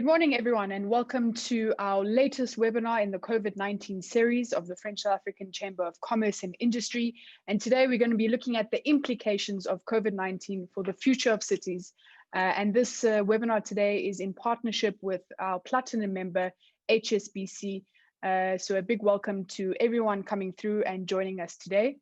Good morning, everyone, and welcome to our latest webinar in the COVID-19 series of the French South African Chamber of Commerce and Industry. And today we're going to be looking at the implications of COVID-19 for the future of cities. And this webinar today is in partnership with our Platinum member, HSBC. So a big welcome to everyone coming through and joining us today.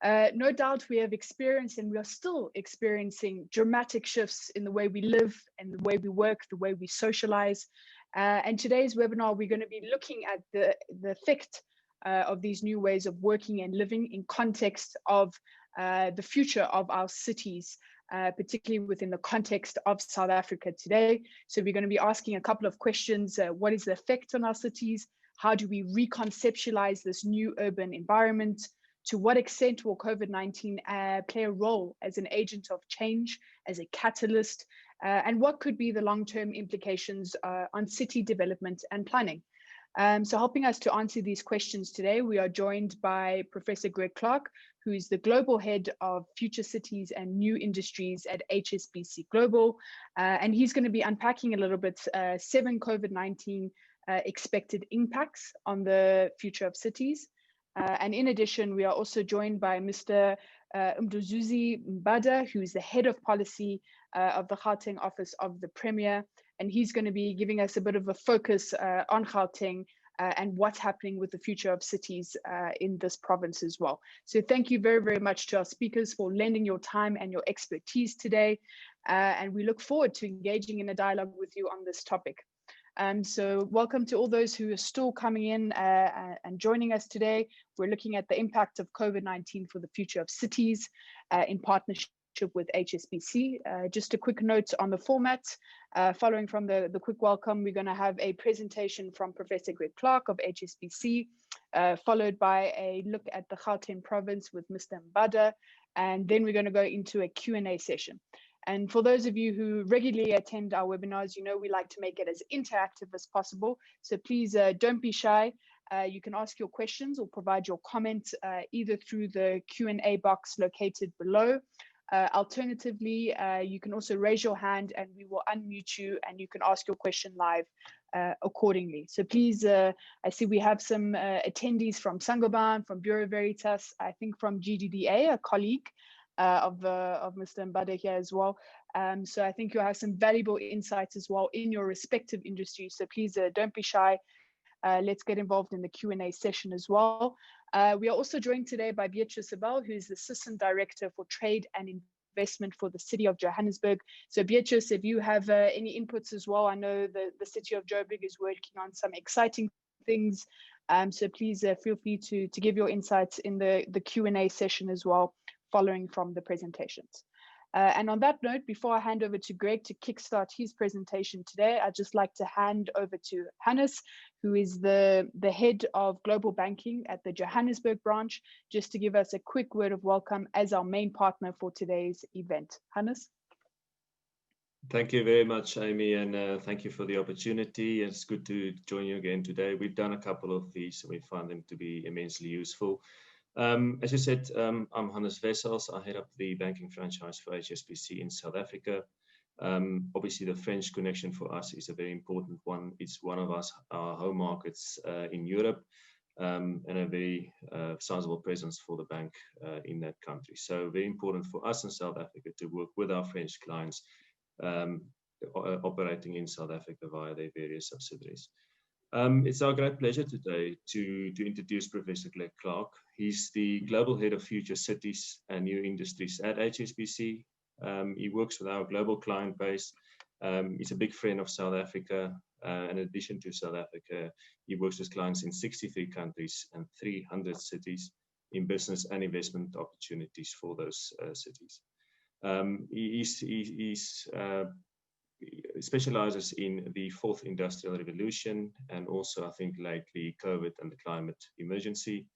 No doubt we have experienced and we are still experiencing dramatic shifts in the way we live and the way we work, the way we socialize. And today's webinar, we're going to be looking at the effect of these new ways of working and living in context of the future of our cities, particularly within the context of South Africa today. So we're going to be asking a couple of questions. What is the effect on our cities? How do we reconceptualize this new urban environment? To what extent will COVID-19 play a role as an agent of change, as a catalyst, and what could be the long-term implications on city development and planning? So helping us to answer these questions today, we are joined by Professor Greg Clark, who is the Global Head of Future Cities and New Industries at HSBC Global. And he's going to be unpacking a little bit 7 COVID-19 expected impacts on the future of cities. And in addition, we are also joined by Mr. Mduduzi Mbada, who is the Head of Policy of the Gauteng Office of the Premier. And he's going to be giving us a bit of a focus on Gauteng and what's happening with the future of cities in this province as well. So thank you very, very much to our speakers for lending your time and your expertise today. And we look forward to engaging in a dialogue with you on this topic. So welcome to all those who are still coming in and joining us today. We're looking at the impact of COVID-19 for the future of cities in partnership with HSBC. Just a quick note on the format. Following from the quick welcome, we're going to have a presentation from Professor Greg Clark of HSBC, followed by a look at the Gauteng Province with Mr. Mbada, and then we're going to go into a Q&A session. And for those of you who regularly attend our webinars, you know we like to make it as interactive as possible. So please don't be shy. You can ask your questions or provide your comments either through the Q&A box located below. Alternatively, you can also raise your hand and we will unmute you and you can ask your question live accordingly. So please, I see we have some attendees from Saint-Gobain, from Bureau Veritas, I think from GDDA, a colleague of Mr. Mbada here as well. So I think you have some valuable insights as well in your respective industries. So please don't be shy. Let's get involved in the Q&A session as well. We are also joined today by Beatrice Abel, who is the Assistant Director for Trade and Investment for the City of Johannesburg. So Beatrice, if you have any inputs as well, I know the City of Joburg is working on some exciting things. So please feel free to give your insights in the Q&A session as well, following from the presentations. And on that note, before I hand over to Greg to kickstart his presentation today, I'd just like to hand over to Hannes, who is the head of global banking at the Johannesburg branch, just to give us a quick word of welcome as our main partner for today's event. Hannes? Thank you very much, Amy, and thank you for the opportunity. It's good to join you again today. We've done a couple of these and we find them to be immensely useful. As you said, I'm Hannes Wessels. I head up the banking franchise for HSBC in South Africa. Obviously, the French connection for us is a very important one. It's one of our home markets in Europe and a very sizable presence for the bank in that country. So very important for us in South Africa to work with our French clients operating in South Africa via their various subsidiaries. It's our great pleasure today to introduce Professor Greg Clark. He's the Global Head of Future Cities and New Industries at HSBC. He works with our global client base. He's a big friend of South Africa. In addition to South Africa, he works with clients in 63 countries and 300 cities in business and investment opportunities for those cities. He specializes in the fourth industrial revolution and also, I think, lately COVID and the climate emergency.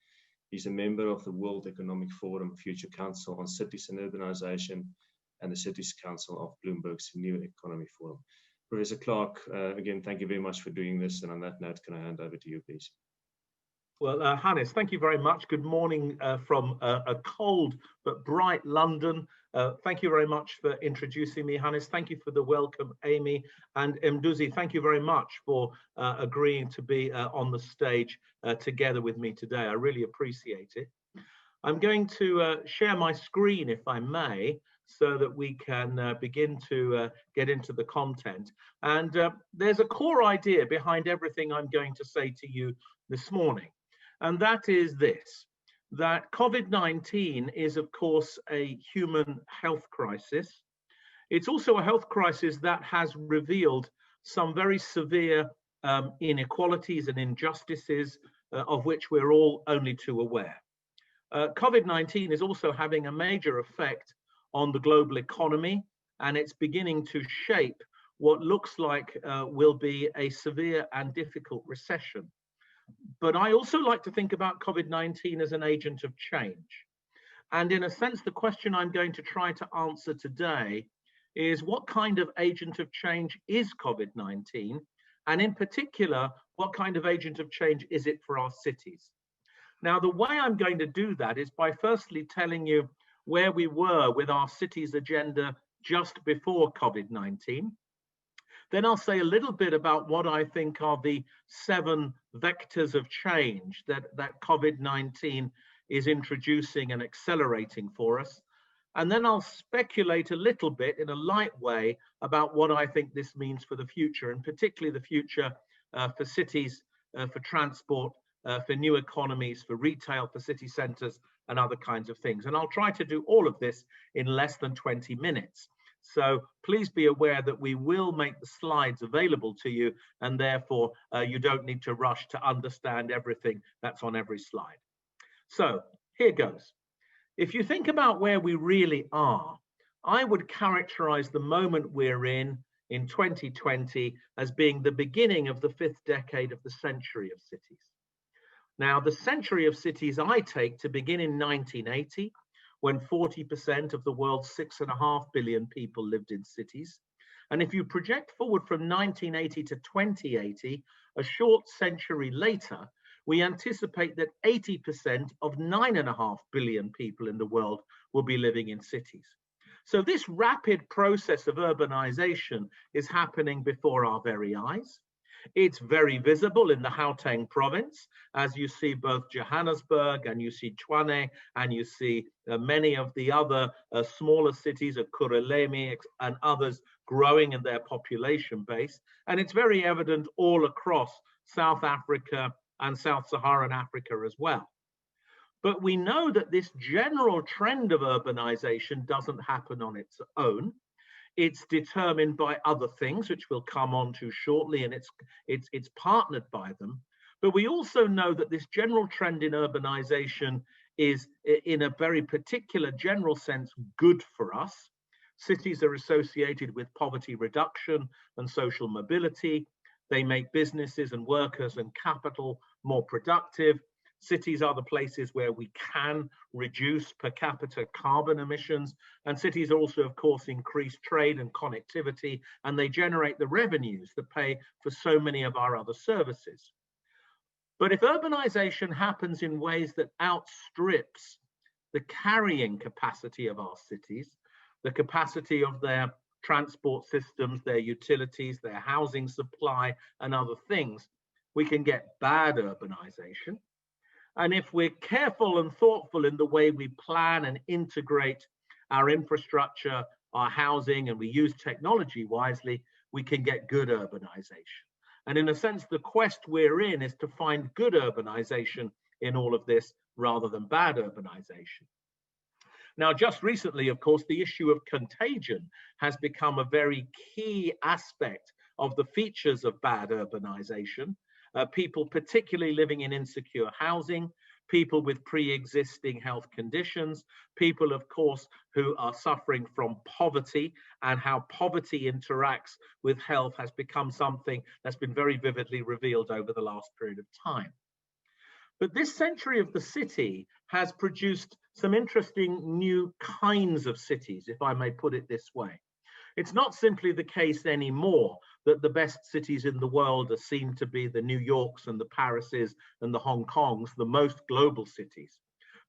He's a member of the World Economic Forum Future Council on Cities and Urbanization and the Cities Council of Bloomberg's New Economy Forum. Professor Clark, again, thank you very much for doing this. And on that note, can I hand over to you, please? Well, Hannes, thank you very much. Good morning from a cold but bright London. Thank you very much for introducing me, Hannes. Thank you for the welcome, Amy. And Mduduzi, thank you very much for agreeing to be on the stage together with me today. I really appreciate it. I'm going to share my screen, if I may, so that we can begin to get into the content. And there's a core idea behind everything I'm going to say to you this morning. And that is this, that COVID-19 is, of course, a human health crisis. It's also a health crisis that has revealed some very severe inequalities and injustices of which we're all only too aware. COVID-19 is also having a major effect on the global economy, and it's beginning to shape what looks like will be a severe and difficult recession. But I also like to think about COVID-19 as an agent of change. And in a sense, the question I'm going to try to answer today is, what kind of agent of change is COVID-19? And in particular, what kind of agent of change is it for our cities? Now, the way I'm going to do that is by firstly telling you where we were with our cities agenda just before COVID-19. Then I'll say a little bit about what I think are the 7 vectors of change that COVID-19 is introducing and accelerating for us. And then I'll speculate a little bit in a light way about what I think this means for the future, and particularly the future for cities, for transport, for new economies, for retail, for city centres and other kinds of things. And I'll try to do all of this in less than 20 minutes. So please be aware that we will make the slides available to you, and therefore you don't need to rush to understand everything that's on every slide. So here goes. If you think about where we really are, I would characterize the moment we're in 2020 as being the beginning of the 5th decade of the century of cities. Now, the century of cities I take to begin in 1980, when 40% of the world's 6.5 billion people lived in cities. And if you project forward from 1980 to 2080, a short century later, we anticipate that 80% of 9.5 billion people in the world will be living in cities. So this rapid process of urbanization is happening before our very eyes. It's very visible in the Gauteng Province, as you see both Johannesburg and you see Tshwane and you see many of the other smaller cities of Kurelemi and others growing in their population base. And it's very evident all across South Africa and Sub-Saharan Africa as well. But we know that this general trend of urbanization doesn't happen on its own. It's determined by other things, which we'll come on to shortly, and it's partnered by them. But we also know that this general trend in urbanization is, in a very particular general sense, good for us. Cities are associated with poverty reduction and social mobility. They make businesses and workers and capital more productive. Cities are the places where we can reduce per capita carbon emissions, and cities also, of course, increase trade and connectivity, and they generate the revenues that pay for so many of our other services. But if urbanization happens in ways that outstrips the carrying capacity of our cities, the capacity of their transport systems, their utilities, their housing supply, and other things, we can get bad urbanization. And if we're careful and thoughtful in the way we plan and integrate our infrastructure, our housing, and we use technology wisely, we can get good urbanization. And in a sense, the quest we're in is to find good urbanization in all of this rather than bad urbanization. Now, just recently, of course, the issue of contagion has become a very key aspect of the features of bad urbanization. People particularly living in insecure housing, people with pre-existing health conditions, people, of course, who are suffering from poverty, and how poverty interacts with health has become something that's been very vividly revealed over the last period of time. But this century of the city has produced some interesting new kinds of cities, if I may put it this way. It's not simply the case anymore that the best cities in the world are seen to be the New Yorks and the Parises and the Hong Kongs, the most global cities.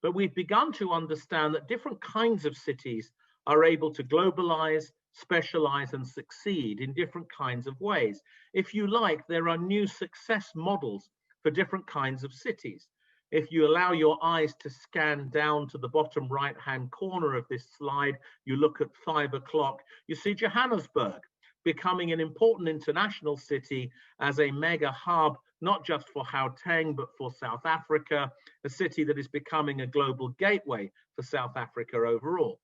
But we've begun to understand that different kinds of cities are able to globalize, specialize, and succeed in different kinds of ways. If you like, there are new success models for different kinds of cities. If you allow your eyes to scan down to the bottom right-hand corner of this slide, you look at 5 o'clock, you see Johannesburg becoming an important international city as a mega hub, not just for Gauteng, but for South Africa, a city that is becoming a global gateway for South Africa overall.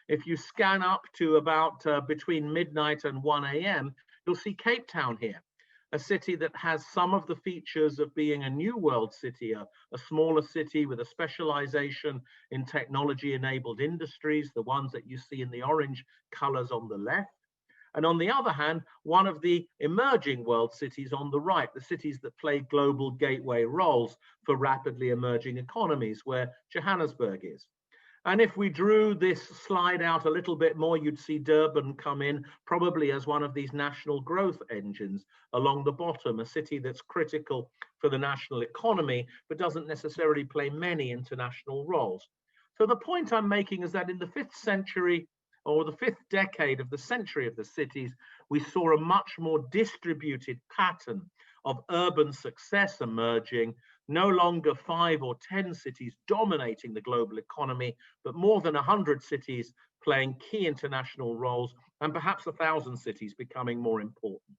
If you scan up to about between midnight and 1 a.m., you'll see Cape Town here, a city that has some of the features of being a new world city, a smaller city with a specialization in technology-enabled industries, the ones that you see in the orange colors on the left. And on the other hand, one of the emerging world cities on the right, the cities that play global gateway roles for rapidly emerging economies, where Johannesburg is. And if we drew this slide out a little bit more, you'd see Durban come in probably as one of these national growth engines along the bottom, a city that's critical for the national economy, but doesn't necessarily play many international roles. So the point I'm making is that in the 5th century, or the 5th decade of the century of the cities, we saw a much more distributed pattern of urban success emerging, no longer 5 or 10 cities dominating the global economy, but more than 100 cities playing key international roles, and perhaps 1,000 cities becoming more important.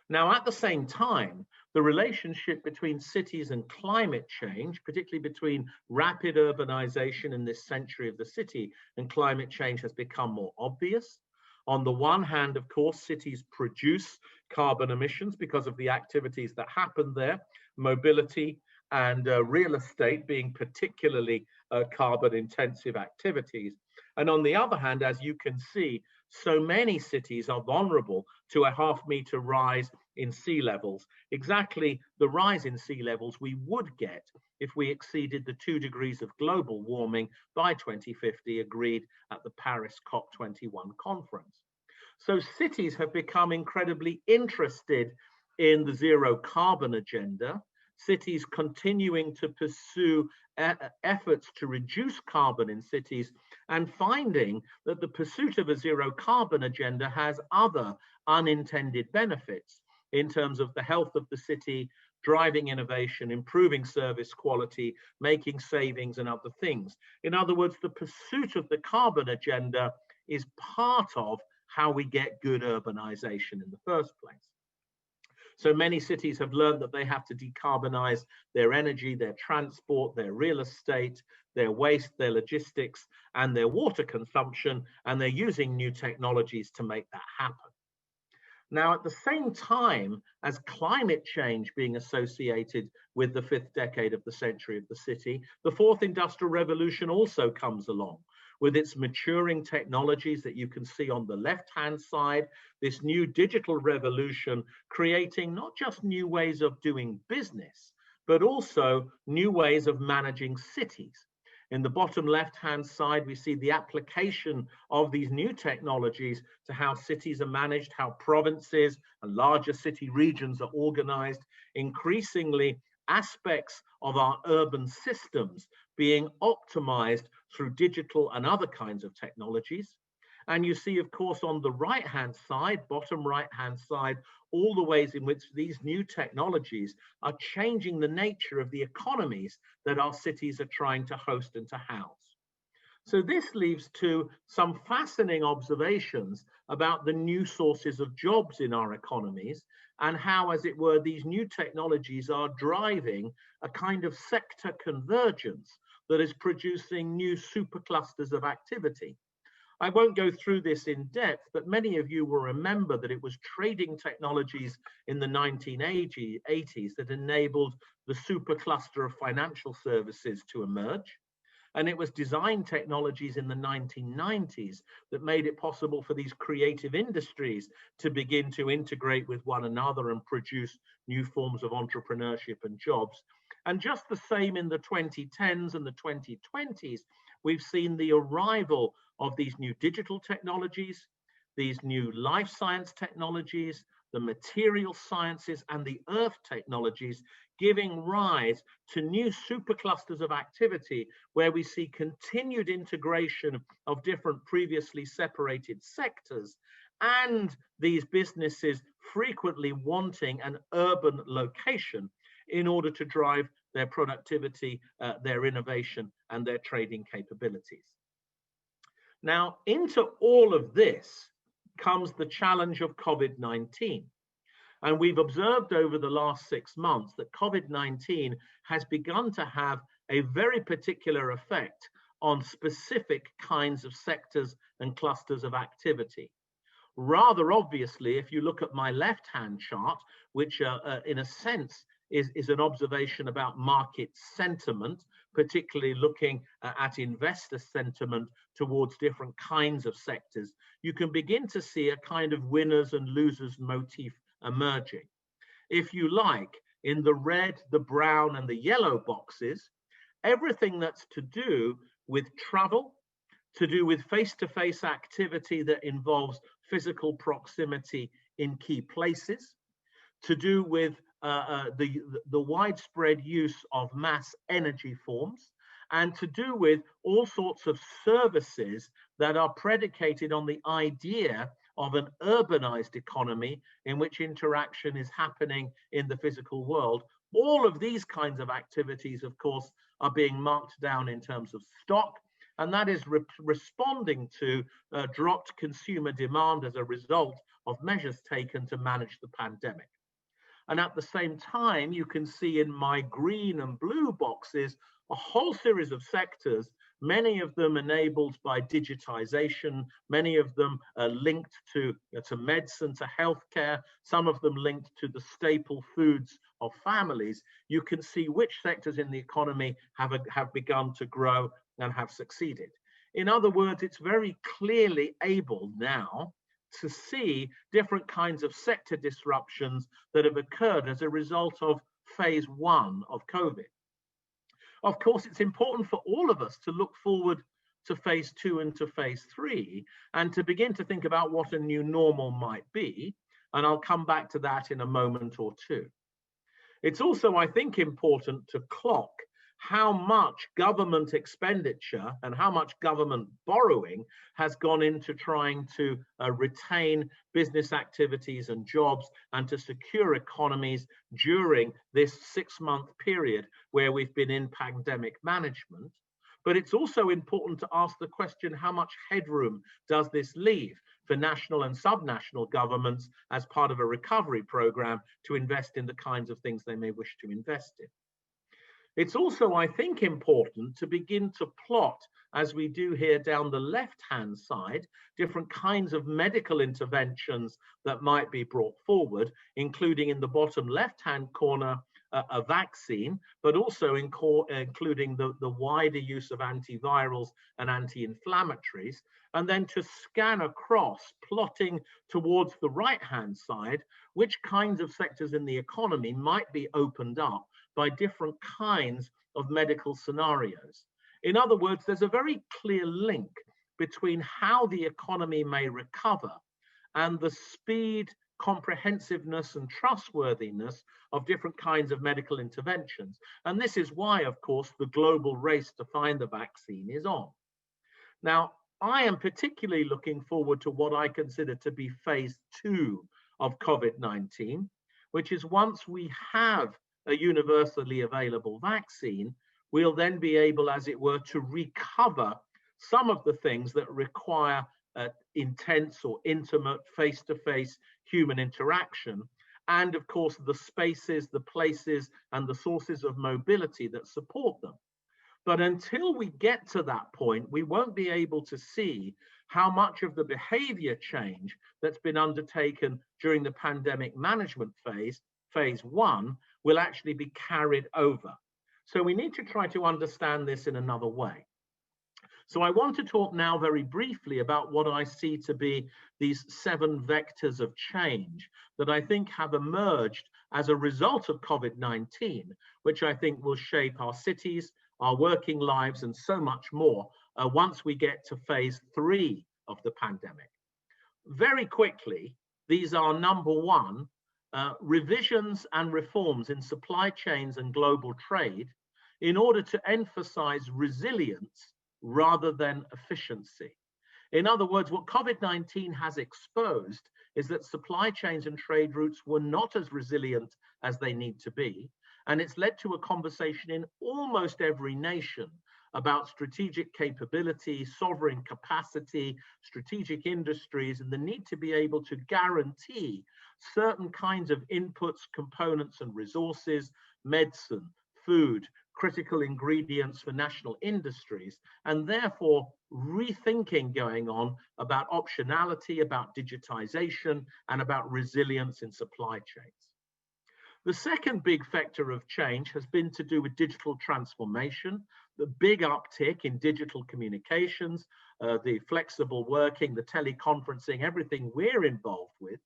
Now, at the same time, the relationship between cities and climate change, particularly between rapid urbanization in this century of the city and climate change, has become more obvious. On the one hand, of course, cities produce carbon emissions because of the activities that happen there, mobility and real estate being particularly carbon intensive activities. And on the other hand, as you can see, so many cities are vulnerable to a half-meter rise in sea levels, exactly the rise in sea levels we would get if we exceeded the 2 degrees of global warming by 2050 agreed at the Paris COP21 conference. So cities have become incredibly interested in the zero carbon agenda, cities continuing to pursue efforts to reduce carbon in cities, and finding that the pursuit of a zero carbon agenda has other unintended benefits in terms of the health of the city, driving innovation, improving service quality, making savings and other things. In other words, the pursuit of the carbon agenda is part of how we get good urbanization in the first place. So many cities have learned that they have to decarbonize their energy, their transport, their real estate, their waste, their logistics, and their water consumption, and they're using new technologies to make that happen. Now, at the same time as climate change being associated with the 5th decade of the century of the city, the 4th industrial revolution also comes along with its maturing technologies that you can see on the left-hand side, this new digital revolution creating not just new ways of doing business, but also new ways of managing cities. In the bottom left-hand side, we see the application of these new technologies to how cities are managed, how provinces and larger city regions are organized, increasingly aspects of our urban systems being optimized through digital and other kinds of technologies. And you see, of course, on the right-hand side, bottom right-hand side, all the ways in which these new technologies are changing the nature of the economies that our cities are trying to host and to house. So this leads to some fascinating observations about the new sources of jobs in our economies and how, as it were, these new technologies are driving a kind of sector convergence that is producing new superclusters of activity. I won't go through this in depth, but many of you will remember that it was trading technologies in the 1980s that enabled the supercluster of financial services to emerge. And it was design technologies in the 1990s that made it possible for these creative industries to begin to integrate with one another and produce new forms of entrepreneurship and jobs. And just the same in the 2010s and the 2020s, we've seen the arrival of these new digital technologies, these new life science technologies, the material sciences, and the earth technologies, giving rise to new superclusters of activity where we see continued integration of different previously separated sectors, and these businesses frequently wanting an urban location in order to drive their productivity, their innovation, and their trading capabilities. Now, into all of this comes the challenge of COVID-19. And we've observed over the last 6 months that COVID-19 has begun to have a very particular effect on specific kinds of sectors and clusters of activity. Rather obviously, if you look at my left-hand chart, which in a sense is an observation about market sentiment, particularly looking at investor sentiment towards different kinds of sectors, you can begin to see a kind of winners and losers motif emerging. If you like, in the red, the brown, and the yellow boxes, everything that's to do with travel, to do with face-to-face activity that involves physical proximity in key places, to do with the widespread use of mass energy forms, and to do with all sorts of services that are predicated on the idea of an urbanized economy in which interaction is happening in the physical world. All of these kinds of activities, of course, are being marked down in terms of stock, and that is responding to dropped consumer demand as a result of measures taken to manage the pandemic. And at the same time, you can see in my green and blue boxes a whole series of sectors, many of them enabled by digitization, many of them linked to medicine, to healthcare, some of them linked to the staple foods of families. You can see which sectors in the economy have begun to grow and have succeeded. In other words, it's very clearly able now to see different kinds of sector disruptions that have occurred as a result of phase 1 of COVID. Of course, it's important for all of us to look forward to phase 2 and to phase 3 and to begin to think about what a new normal might be. And I'll come back to that in a moment or two. It's also, I think, important to clock how much government expenditure and how much government borrowing has gone into trying to retain business activities and jobs and to secure economies during this 6-month period where we've been in pandemic management. But it's also important to ask the question, how much headroom does this leave for national and subnational governments as part of a recovery program to invest in the kinds of things they may wish to invest in? It's also, I think, important to begin to plot, as we do here down the left-hand side, different kinds of medical interventions that might be brought forward, including in the bottom left-hand corner, a vaccine, but also including the wider use of antivirals and anti-inflammatories, and then to scan across, plotting towards the right-hand side, which kinds of sectors in the economy might be opened up by different kinds of medical scenarios. In other words, there's a very clear link between how the economy may recover and the speed, comprehensiveness, and trustworthiness of different kinds of medical interventions. And this is why, of course, the global race to find the vaccine is on. Now, I am particularly looking forward to what I consider to be phase 2 of COVID-19, which is once we have a universally available vaccine, we'll then be able, as it were, to recover some of the things that require intense or intimate face-to-face human interaction, and of course the spaces, the places, and the sources of mobility that support them. But until we get to that point, we won't be able to see how much of the behavior change that's been undertaken during the pandemic management phase 1, will actually be carried over. So we need to try to understand this in another way. So I want to talk now very briefly about what I see to be these 7 vectors of change that I think have emerged as a result of COVID-19, which I think will shape our cities, our working lives, and so much more once we get to phase 3 of the pandemic. Very quickly, these are number one, revisions and reforms in supply chains and global trade in order to emphasize resilience rather than efficiency. In other words, what COVID-19 has exposed is that supply chains and trade routes were not as resilient as they need to be. And it's led to a conversation in almost every nation about strategic capability, sovereign capacity, strategic industries, and the need to be able to guarantee certain kinds of inputs, components, and resources, medicine, food, critical ingredients for national industries, and therefore rethinking going on about optionality, about digitization, and about resilience in supply chains. The second big vector of change has been to do with digital transformation, the big uptick in digital communications, the flexible working, the teleconferencing, everything we're involved with,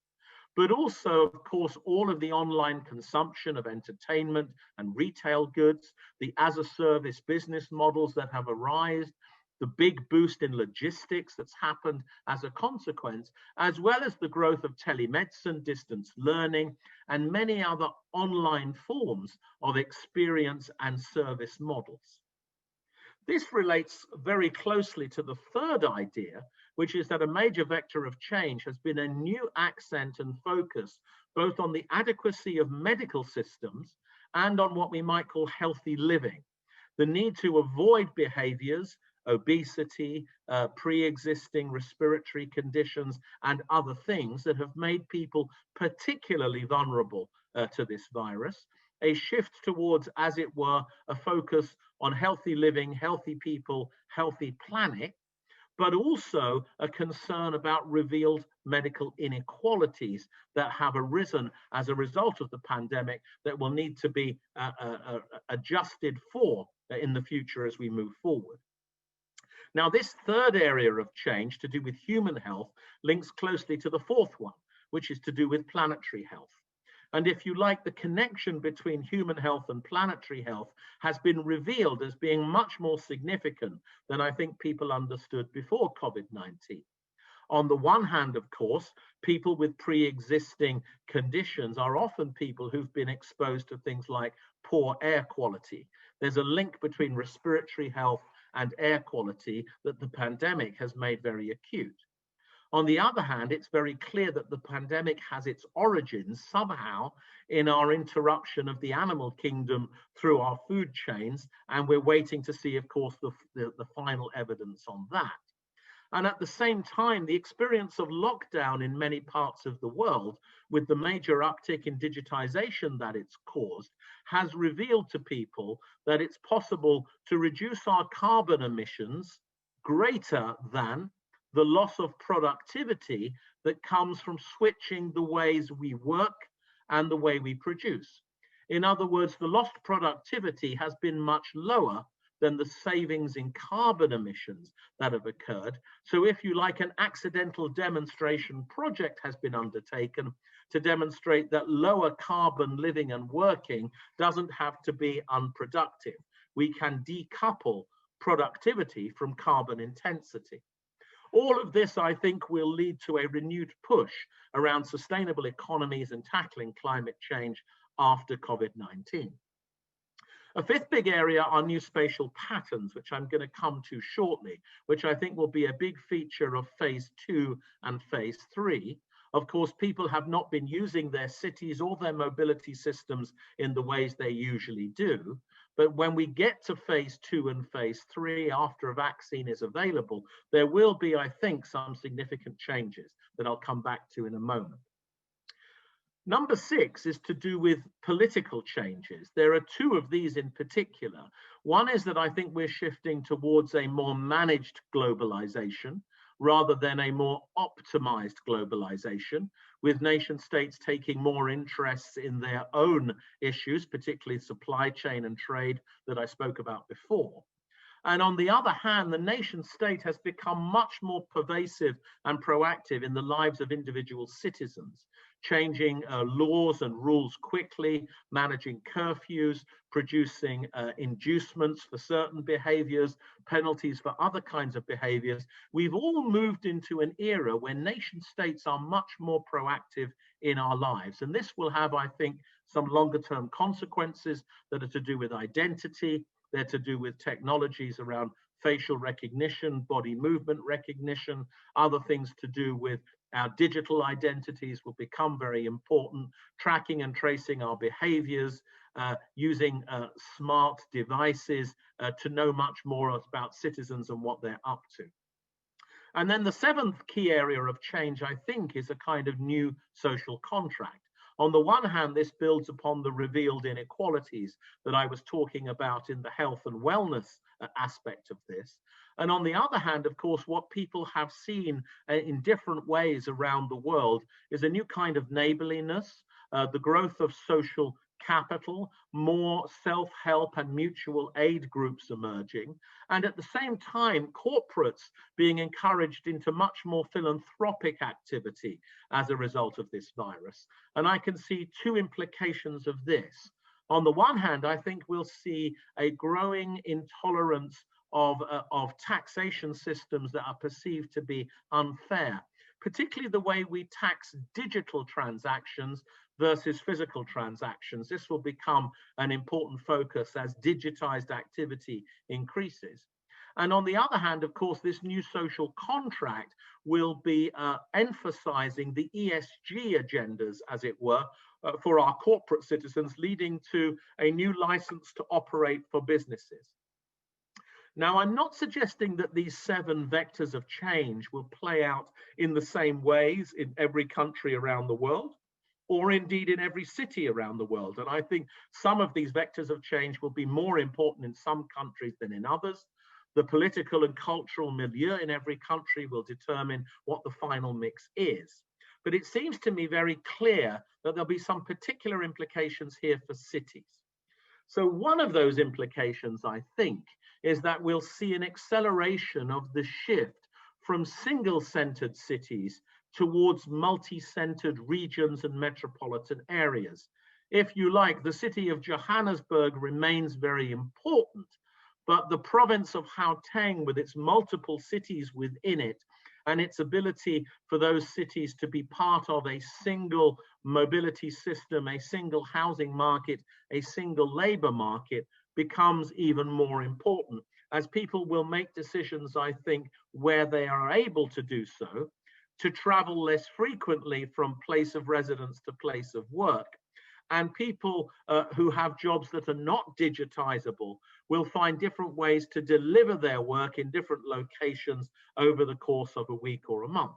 but also, of course, all of the online consumption of entertainment and retail goods, the as-a-service business models that have arisen, the big boost in logistics that's happened as a consequence, as well as the growth of telemedicine, distance learning, and many other online forms of experience and service models. This relates very closely to the third idea, which is that a major vector of change has been a new accent and focus both on the adequacy of medical systems and on what we might call healthy living. The need to avoid behaviors, obesity, pre-existing respiratory conditions, and other things that have made people particularly vulnerable to this virus. A shift towards, as it were, a focus on healthy living, healthy people, healthy planet, but also a concern about revealed medical inequalities that have arisen as a result of the pandemic that will need to be adjusted for in the future as we move forward. Now, this third area of change to do with human health links closely to the fourth one, which is to do with planetary health. And if you like, the connection between human health and planetary health has been revealed as being much more significant than I think people understood before COVID-19. On the one hand, of course, people with pre-existing conditions are often people who've been exposed to things like poor air quality. There's a link between respiratory health and air quality that the pandemic has made very acute. On the other hand, it's very clear that the pandemic has its origins somehow in our interruption of the animal kingdom through our food chains, and we're waiting to see, of course, the final evidence on that. And at the same time, the experience of lockdown in many parts of the world, with the major uptick in digitization that it's caused, has revealed to people that it's possible to reduce our carbon emissions greater than the loss of productivity that comes from switching the ways we work and the way we produce. In other words, the lost productivity has been much lower than the savings in carbon emissions that have occurred. So if you like, an accidental demonstration project has been undertaken to demonstrate that lower carbon living and working doesn't have to be unproductive. We can decouple productivity from carbon intensity. All of this, I think, will lead to a renewed push around sustainable economies and tackling climate change after COVID-19. A fifth big area are new spatial patterns, which I'm going to come to shortly, which I think will be a big feature of phase 2 and phase 3. Of course, people have not been using their cities or their mobility systems in the ways they usually do. But when we get to phase 2 and phase 3, after a vaccine is available, there will be, I think, some significant changes that I'll come back to in a moment. Number 6 is to do with political changes. There are 2 of these in particular. One is that I think we're shifting towards a more managed globalization rather than a more optimized globalization, with nation states taking more interests in their own issues, particularly supply chain and trade that I spoke about before. And on the other hand, the nation state has become much more pervasive and proactive in the lives of individual citizens, changing laws and rules quickly, managing curfews, producing inducements for certain behaviors, penalties for other kinds of behaviors. We've all moved into an era where nation states are much more proactive in our lives. And this will have, I think, some longer term consequences that are to do with identity. They're to do with technologies around facial recognition, body movement recognition, other things to do with our digital identities will become very important, tracking and tracing our behaviors, using smart devices to know much more about citizens and what they're up to. And then the seventh key area of change, I think, is a kind of new social contract. On the one hand, this builds upon the revealed inequalities that I was talking about in the health and wellness aspect of this. And on the other hand, of course, what people have seen in different ways around the world is a new kind of neighborliness, the growth of social capital, more self-help and mutual aid groups emerging, and at the same time, corporates being encouraged into much more philanthropic activity as a result of this virus. And I can see two implications of this. On the one hand, I think we'll see a growing intolerance of taxation systems that are perceived to be unfair, particularly the way we tax digital transactions versus physical transactions. This will become an important focus as digitized activity increases. And on the other hand, of course, this new social contract will be emphasizing the ESG agendas, as it were, for our corporate citizens, leading to a new license to operate for businesses. Now, I'm not suggesting that these 7 vectors of change will play out in the same ways in every country around the world, or indeed in every city around the world. And I think some of these vectors of change will be more important in some countries than in others. The political and cultural milieu in every country will determine what the final mix is. But it seems to me very clear that there'll be some particular implications here for cities. So one of those implications, I think, is that we'll see an acceleration of the shift from single-centered cities towards multi-centered regions and metropolitan areas. If you like, the city of Johannesburg remains very important, but the province of Gauteng, with its multiple cities within it, and its ability for those cities to be part of a single mobility system, a single housing market, a single labor market, becomes even more important, as people will make decisions, I think, where they are able to do so, to travel less frequently from place of residence to place of work. And people who have jobs that are not digitizable will find different ways to deliver their work in different locations over the course of a week or a month.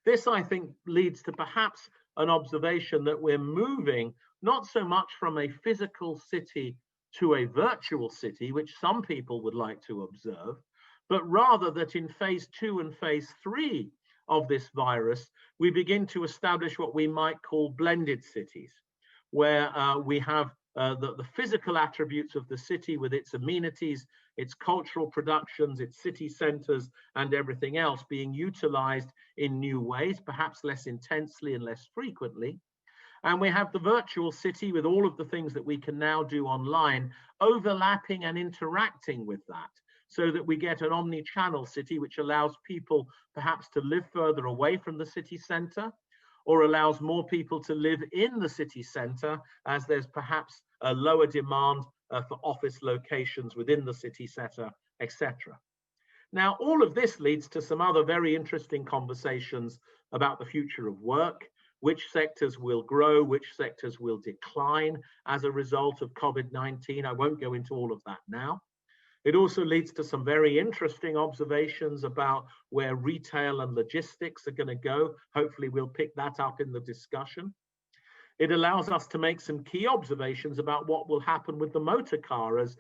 This, I think, leads to perhaps an observation that we're moving not so much from a physical city to a virtual city, which some people would like to observe, but rather that in phase 2 and phase 3 of this virus, we begin to establish what we might call blended cities, where we have the physical attributes of the city with its amenities, its cultural productions, its city centers, and everything else being utilized in new ways, perhaps less intensely and less frequently. And we have the virtual city with all of the things that we can now do online, overlapping and interacting with that, so that we get an omni-channel city which allows people perhaps to live further away from the city center, or allows more people to live in the city center as there's perhaps a lower demand for office locations within the city center, etc. Now, all of this leads to some other very interesting conversations about the future of work, which sectors will grow, which sectors will decline as a result of COVID-19. I won't go into all of that now. It also leads to some very interesting observations about where retail and logistics are going to go. Hopefully we'll pick that up in the discussion. It allows us to make some key observations about what will happen with the motor car as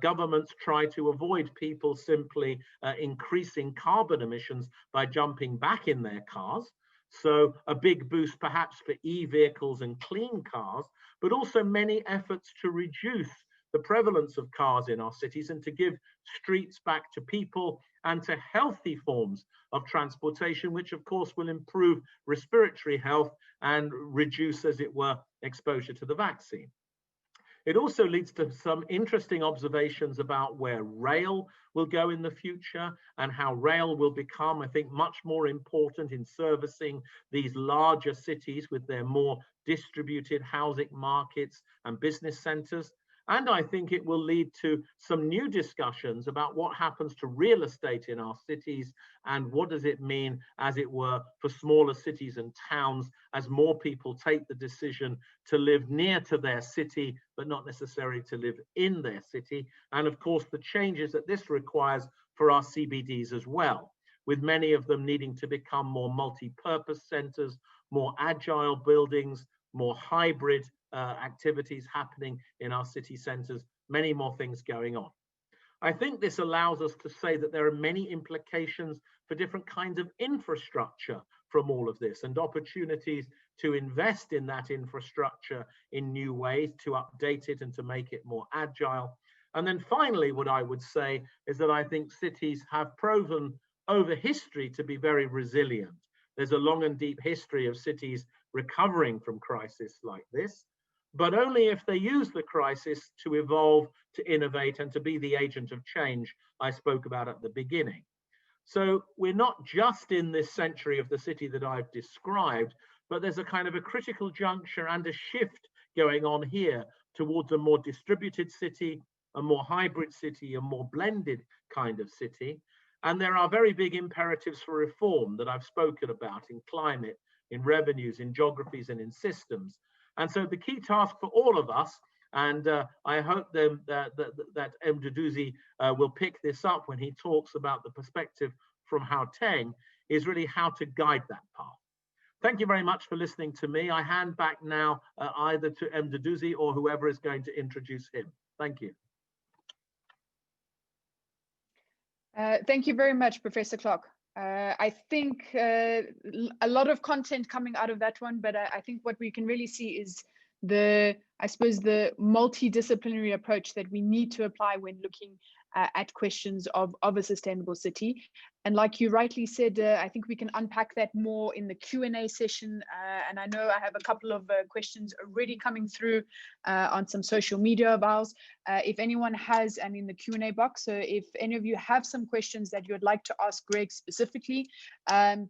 governments try to avoid people simply increasing carbon emissions by jumping back in their cars. So a big boost perhaps for e-vehicles and clean cars, but also many efforts to reduce the prevalence of cars in our cities and to give streets back to people and to healthy forms of transportation, which of course will improve respiratory health and reduce, as it were, exposure to the vaccine. It also leads to some interesting observations about where rail will go in the future and how rail will become, I think, much more important in servicing these larger cities with their more distributed housing markets and business centers. And I think it will lead to some new discussions about what happens to real estate in our cities and what does it mean, as it were, for smaller cities and towns as more people take the decision to live near to their city, but not necessarily to live in their city. And of course, the changes that this requires for our CBDs as well, with many of them needing to become more multi-purpose centers, more agile buildings, more hybrid activities happening in our city centres, many more things going on. I think this allows us to say that there are many implications for different kinds of infrastructure from all of this, and opportunities to invest in that infrastructure in new ways, to update it and to make it more agile. And then finally, what I would say is that I think cities have proven over history to be very resilient. There's a long and deep history of cities recovering from crises like this, but only if they use the crisis to evolve, to innovate, and to be the agent of change I spoke about at the beginning. So we're not just in this century of the city that I've described, but there's a kind of a critical juncture and a shift going on here towards a more distributed city, a more hybrid city, a more blended kind of city. And there are very big imperatives for reform that I've spoken about in climate, in revenues, in geographies, and in systems. And so the key task for all of us, and I hope that Mduduzi will pick this up when he talks about the perspective from Gauteng, is really how to guide that path. Thank you very much for listening to me. I hand back now either to Mduduzi or whoever is going to introduce him. Thank you. Thank you very much, Professor Clark. I think a lot of content coming out of that one, but I think what we can really see is I suppose the multidisciplinary approach that we need to apply when looking at questions of a sustainable city. And like you rightly said, I think we can unpack that more in the Q&A session. And I know I have a couple of questions already coming through on some social media of ours. If anyone has, and in the Q&A box, so if any of you have some questions that you would like to ask Greg specifically,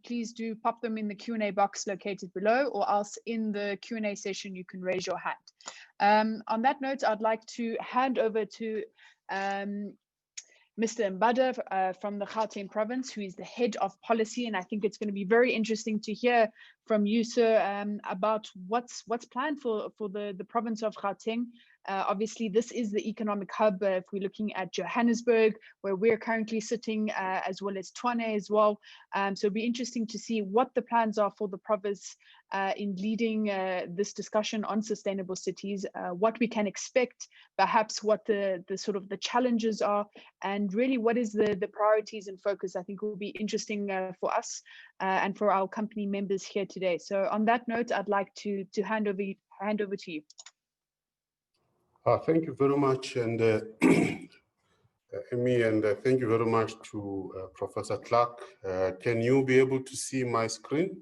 please do pop them in the Q&A box located below, or else in the Q&A session, you can raise your hand. On that note, I'd like to hand over to Mr. Mbada from the Gauteng Province, who is the head of policy, and I think it's going to be very interesting to hear from you, sir, about what's planned for the province of Gauteng. Obviously, this is the economic hub. If we're looking at Johannesburg, where we're currently sitting, as well as Tshwane as well. So it'll be interesting to see what the plans are for the province in leading this discussion on sustainable cities, what we can expect, perhaps what the sort of the challenges are, and really what is the priorities and focus. I think will be interesting for us and for our company members here today. So on that note, I'd like to hand over to you. Thank you very much, and Amy, and thank you very much to Professor Clark. Can you be able to see my screen?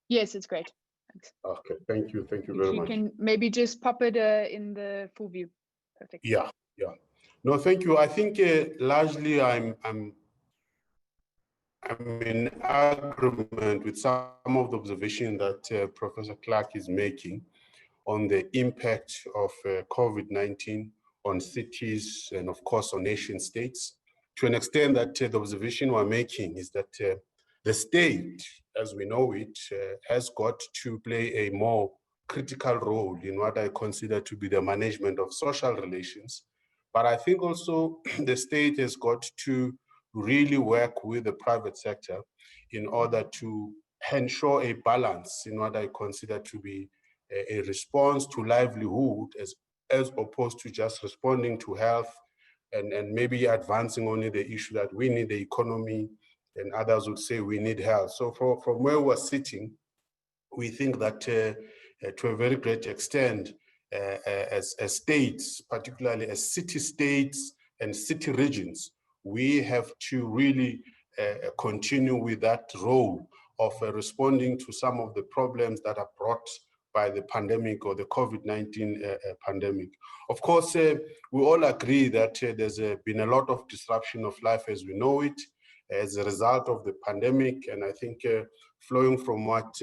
Yes, it's great. Thanks. Okay, thank you very much. You can maybe just pop it in the full view. Perfect. Yeah. No, thank you. I think largely I'm in agreement with some of the observation that Professor Clark is making on the impact of COVID-19 on cities and of course on nation states. To an extent that the observation we're making is that the state, as we know it, has got to play a more critical role in what I consider to be the management of social relations. But I think also the state has got to really work with the private sector in order to ensure a balance in what I consider to be a response to livelihood as opposed to just responding to health and maybe advancing only the issue that we need the economy and others would say we need health. So from where we're sitting, we think that to a very great extent, as states, particularly as city-states and city regions, we have to really continue with that role of responding to some of the problems that are brought by the pandemic or the COVID-19 pandemic. Of course, we all agree that there's been a lot of disruption of life as we know it as a result of the pandemic. And I think flowing from what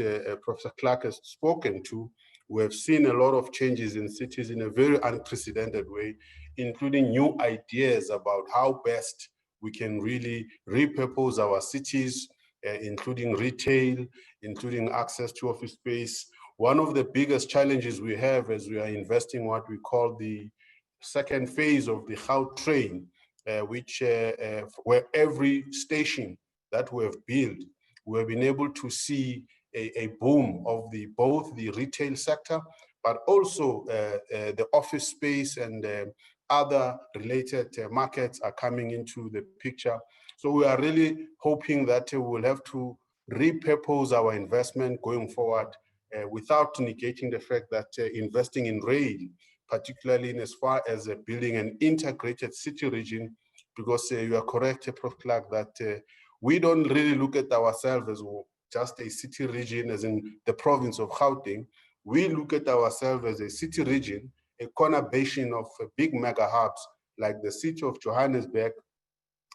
Professor Clark has spoken to, we have seen a lot of changes in cities in a very unprecedented way, including new ideas about how best we can really repurpose our cities, including retail, including access to office space. One of the biggest challenges we have as we are investing what we call the second phase of the Gautrain, where every station that we have built, we have been able to see a boom of both the retail sector, but also the office space and other related markets are coming into the picture. So we are really hoping that we will have to repurpose our investment going forward without negating the fact that investing in rail, particularly in as far as building an integrated city region, because you are correct, Prof. Clark, that we don't really look at ourselves as just a city region, as in the province of Gauteng. We look at ourselves as a city region, a conurbation of big mega hubs like the city of Johannesburg,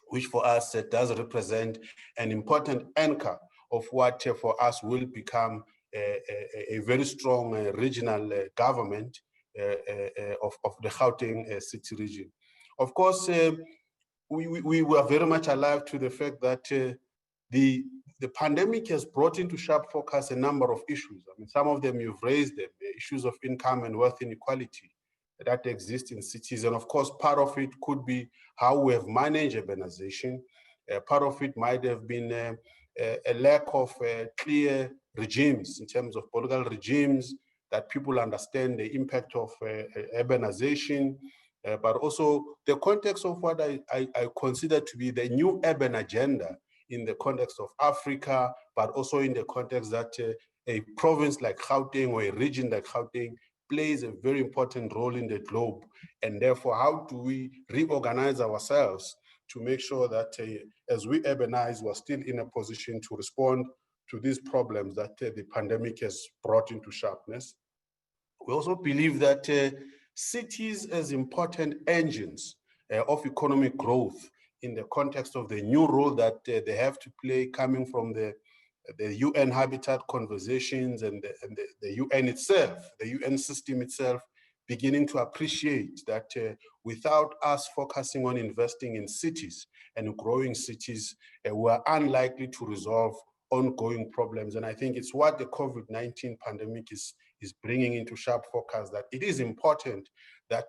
which for us does represent an important anchor of what for us will become a very strong regional government of the Gauteng city region. Of course, we were very much alive to the fact that the pandemic has brought into sharp focus a number of issues. I mean, some of them you've raised them, the issues of income and wealth inequality that exist in cities. And of course, part of it could be how we have managed urbanization. Part of it might have been a lack of clear regimes in terms of political regimes that people understand the impact of urbanization, but also the context of what I consider to be the new urban agenda in the context of Africa, but also in the context that a province like Gauteng or a region like Gauteng plays a very important role in the globe. And therefore, how do we reorganize ourselves to make sure that as we urbanize, we're still in a position to respond to these problems that the pandemic has brought into sharpness. We also believe that cities as important engines of economic growth in the context of the new role that they have to play coming from the UN Habitat conversations and the UN itself, the UN system itself, beginning to appreciate that without us focusing on investing in cities and growing cities, we're unlikely to resolve ongoing problems. And I think it's what the COVID-19 pandemic is bringing into sharp focus, that it is important that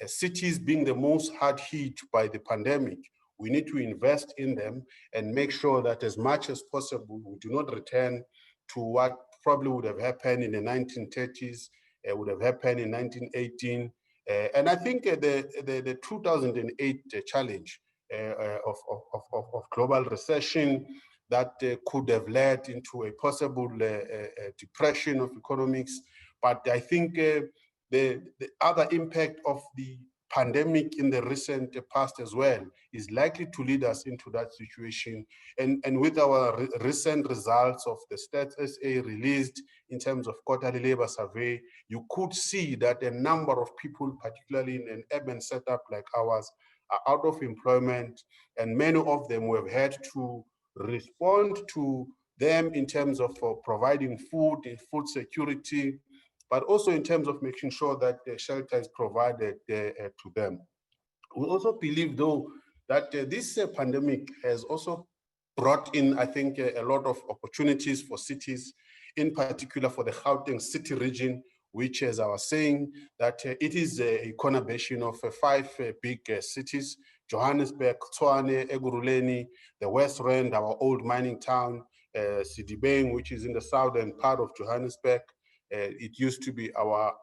cities being the most hard hit by the pandemic, we need to invest in them and make sure that as much as possible, we do not return to what probably would have happened in the 1930s, would have happened in 1918. And I think the 2008 challenge of global recession that could have led into a possible depression of economics. But I think the other impact of the pandemic in the recent past as well is likely to lead us into that situation. And with our recent results of the Stats SA released in terms of quarterly labor survey, you could see that a number of people, particularly in an urban setup like ours, are out of employment, and many of them have had to respond to them in terms of providing food, food security, but also in terms of making sure that the shelter is provided to them. We also believe, though, that this pandemic has also brought in, I think, a lot of opportunities for cities, in particular for the Gauteng city region, which, as I was saying, that it is a conurbation of 5 big cities: Johannesburg, Tshwane, Ekurhuleni, the West Rand, our old mining town, Sidibeng, which is in the southern part of Johannesburg. It used to be our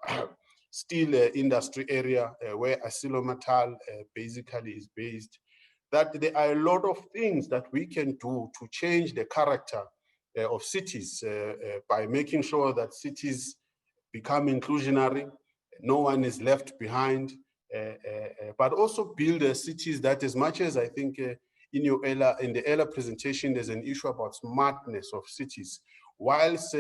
steel industry area where ArcelorMittal basically is based. That there are a lot of things that we can do to change the character of cities by making sure that cities become inclusionary, no one is left behind, but also build cities that, as much as I think in the earlier presentation, there's an issue about smartness of cities. Whilst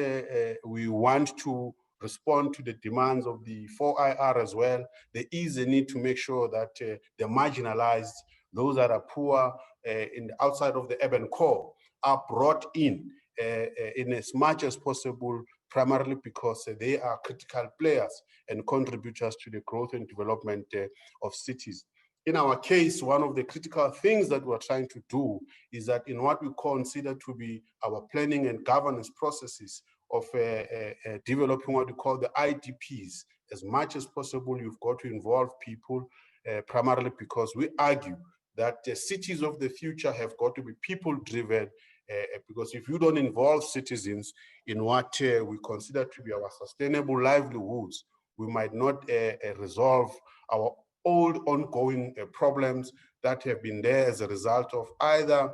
we want to respond to the demands of the 4IR as well, there is a need to make sure that the marginalized, those that are poor outside of the urban core, are brought in as much as possible, primarily because they are critical players and contributors to the growth and development of cities. In our case, one of the critical things that we're trying to do is that in what we consider to be our planning and governance processes of developing what we call the IDPs, as much as possible, you've got to involve people, primarily because we argue that the cities of the future have got to be people-driven, because if you don't involve citizens in what we consider to be our sustainable livelihoods, we might not resolve our old ongoing problems that have been there as a result of either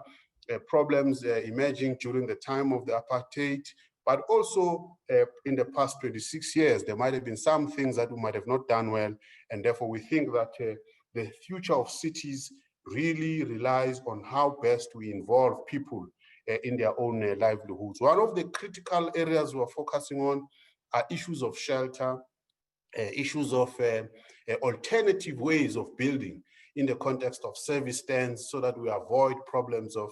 problems emerging during the time of the apartheid, but also in the past 26 years, there might have been some things that we might have not done well, and therefore we think that the future of cities really relies on how best we involve people in their own livelihoods. One of the critical areas we're focusing on are issues of shelter, issues of alternative ways of building in the context of service stands, so that we avoid problems of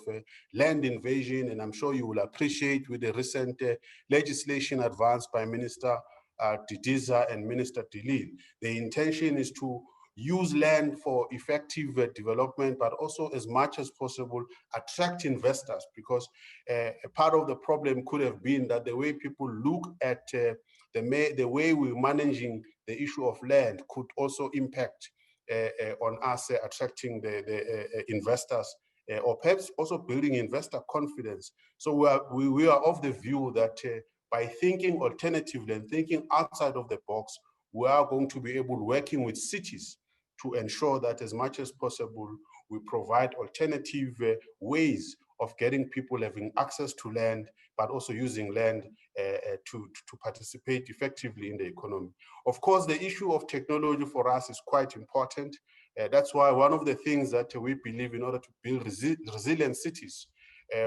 land invasion. And I'm sure you will appreciate with the recent legislation advanced by Minister Didiza and Minister Dilil, the intention is to use land for effective development, but also as much as possible attract investors, because a part of the problem could have been that the way people look at the way we're managing the issue of land could also impact on us attracting the investors, or perhaps also building investor confidence. So we are of the view that by thinking alternatively and thinking outside of the box, we are going to be able, working with cities, to ensure that as much as possible, we provide alternative ways of getting people having access to land, but also using land to participate effectively in the economy. Of course, the issue of technology for us is quite important. That's why one of the things that we believe, in order to build resilient cities,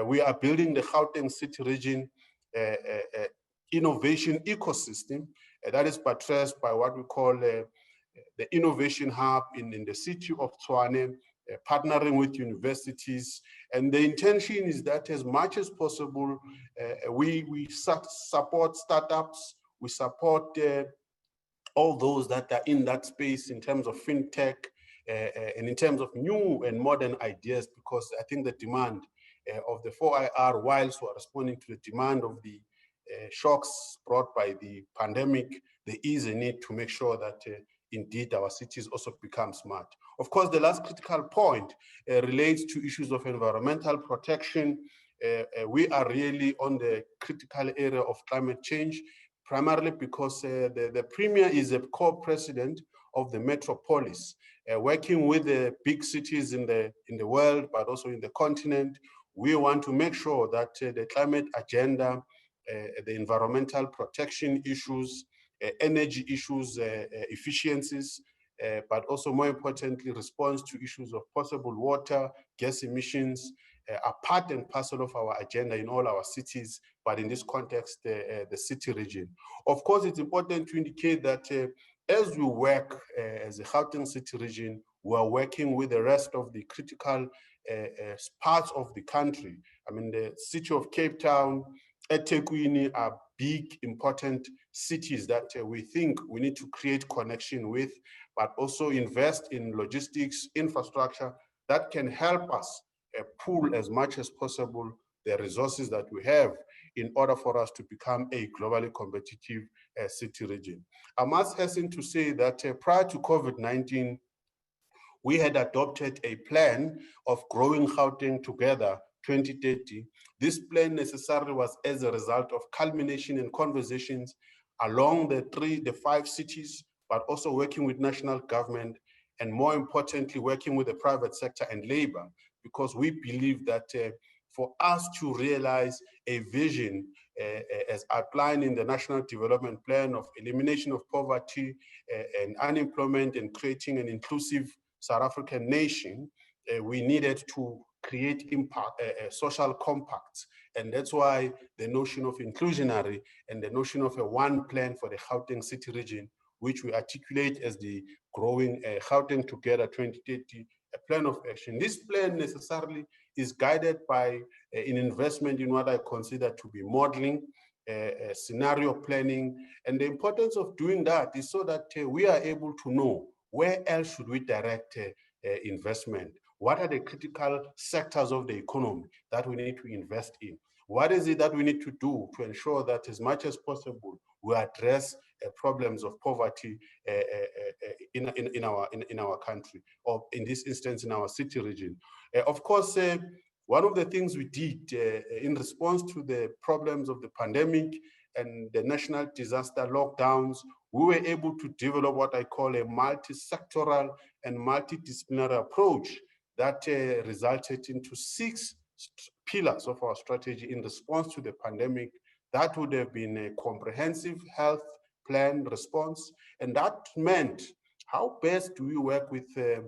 we are building the Gauteng City Region innovation ecosystem that is buttressed by what we call the Innovation Hub in the city of Tshwane, partnering with universities. And the intention is that as much as possible, we support startups, we support all those that are in that space in terms of fintech and in terms of new and modern ideas, because I think the demand of the 4IR, whilst we're responding to the demand of the shocks brought by the pandemic, there is a need to make sure that indeed our cities also become smart. Of course, the last critical point relates to issues of environmental protection. We are really on the critical area of climate change, primarily because the Premier is a co-president of the Metropolis, working with the big cities in the world, but also in the continent. We want to make sure that the climate agenda, the environmental protection issues, energy issues, efficiencies, but also more importantly, response to issues of possible water, gas emissions, are part and parcel of our agenda in all our cities, but in this context, the city region. Of course, it's important to indicate that as we work as a Gauteng city region, we are working with the rest of the critical parts of the country. I mean, the city of Cape Town, eThekwini are big, important cities that we think we need to create connection with, but also invest in logistics, infrastructure that can help us pool as much as possible the resources that we have in order for us to become a globally competitive city region. I must hasten to say that prior to COVID-19, we had adopted a plan of growing Gauteng together 2030. This plan necessarily was as a result of culmination and conversations along the 5 cities, but also working with national government, and more importantly, working with the private sector and labor, because we believe that for us to realize a vision as outlined in the National Development Plan of elimination of poverty and unemployment and creating an inclusive South African nation. We needed to create impact, social compacts. And that's why the notion of inclusionary and the notion of a one plan for the Gauteng city region, which we articulate as the growing Gauteng Together 2030, a plan of action. This plan necessarily is guided by an investment in what I consider to be modeling, scenario planning. And the importance of doing that is so that we are able to know where else should we direct investment. What are the critical sectors of the economy that we need to invest in? What is it that we need to do to ensure that as much as possible we address problems of poverty in our country, or in this instance in our city region? Of course, one of the things we did in response to the problems of the pandemic and the national disaster lockdowns, we were able to develop what I call a multi-sectoral and multidisciplinary approach that resulted into 6 pillars of our strategy in response to the pandemic. That would have been a comprehensive health plan response, and that meant how best do we work with the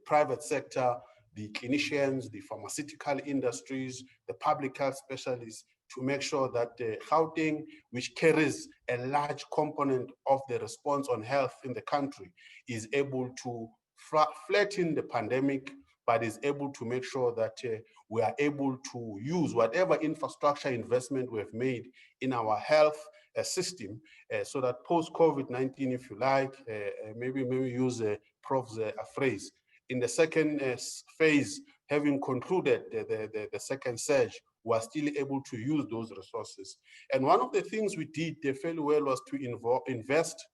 private sector, the clinicians, the pharmaceutical industries, the public health specialists, to make sure that Gauteng, which carries a large component of the response on health in the country, is able to flatten the pandemic, but is able to make sure that we are able to use whatever infrastructure investment we have made in our health system, so that post-COVID-19, if you like, maybe use Prof's phrase, in the second phase, having concluded the second surge, we are still able to use those resources. And one of the things we did fairly well was to invest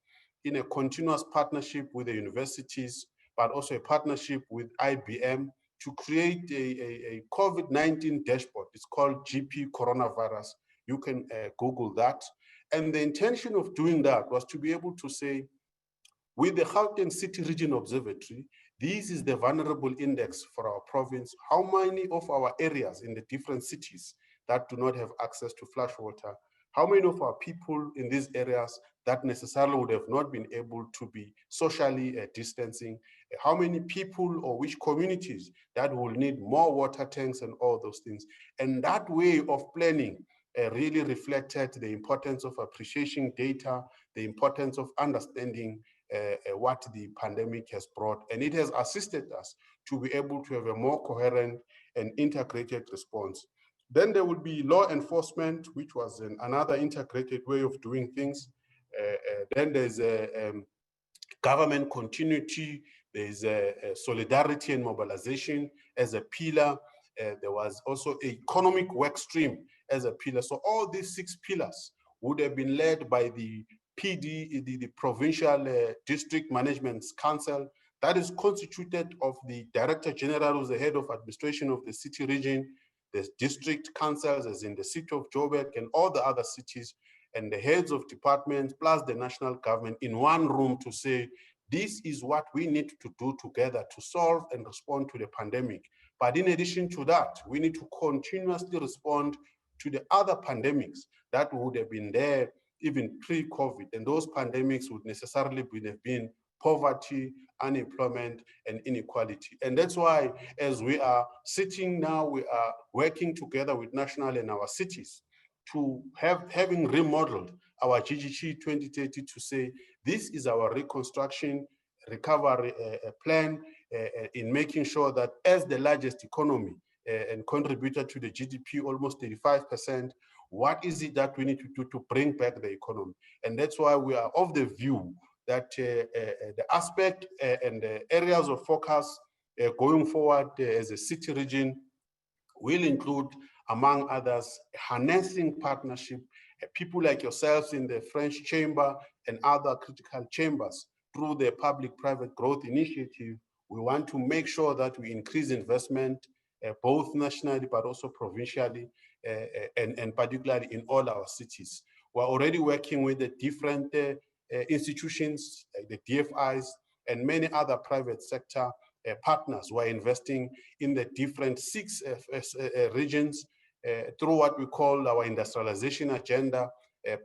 in a continuous partnership with the universities, but also a partnership with IBM to create a COVID-19 dashboard. It's called GP Coronavirus. You can Google that. And the intention of doing that was to be able to say, with the Gauteng City Region Observatory, this is the vulnerable index for our province. How many of our areas in the different cities that do not have access to flash water? How many of our people in these areas that necessarily would have not been able to be socially distancing? How many people or which communities that will need more water tanks and all those things? And that way of planning really reflected the importance of appreciating data, the importance of understanding what the pandemic has brought, and it has assisted us to be able to have a more coherent and integrated response. Then there will be law enforcement, which was another integrated way of doing things. Then there's government continuity, there's solidarity and mobilization as a pillar. There was also an economic work stream as a pillar. So all these 6 pillars would have been led by the PD, the Provincial District Management Council, that is constituted of the Director General, who's the head of administration of the city region, the district councils, as in the city of Joburg and all the other cities, and the heads of departments, plus the national government in one room to say, this is what we need to do together to solve and respond to the pandemic. But in addition to that, we need to continuously respond to the other pandemics that would have been there even pre-COVID, and those pandemics would necessarily have been poverty, unemployment, and inequality. And that's why, as we are sitting now, we are working together with national and our cities to having remodeled our GGT 2030 to say, this is our reconstruction, recovery plan in making sure that as the largest economy and contributor to the GDP, almost 35%, what is it that we need to do to bring back the economy? And that's why we are of the view that the aspect and the areas of focus going forward as a city region will include, among others, harnessing partnership, people like yourselves in the French Chamber and other critical chambers through the public-private growth initiative. We want to make sure that we increase investment both nationally but also provincially, and particularly in all our cities. We're already working with the different institutions, like the DFIs, and many other private sector partners who are investing in the different 6 regions through what we call our industrialization agenda,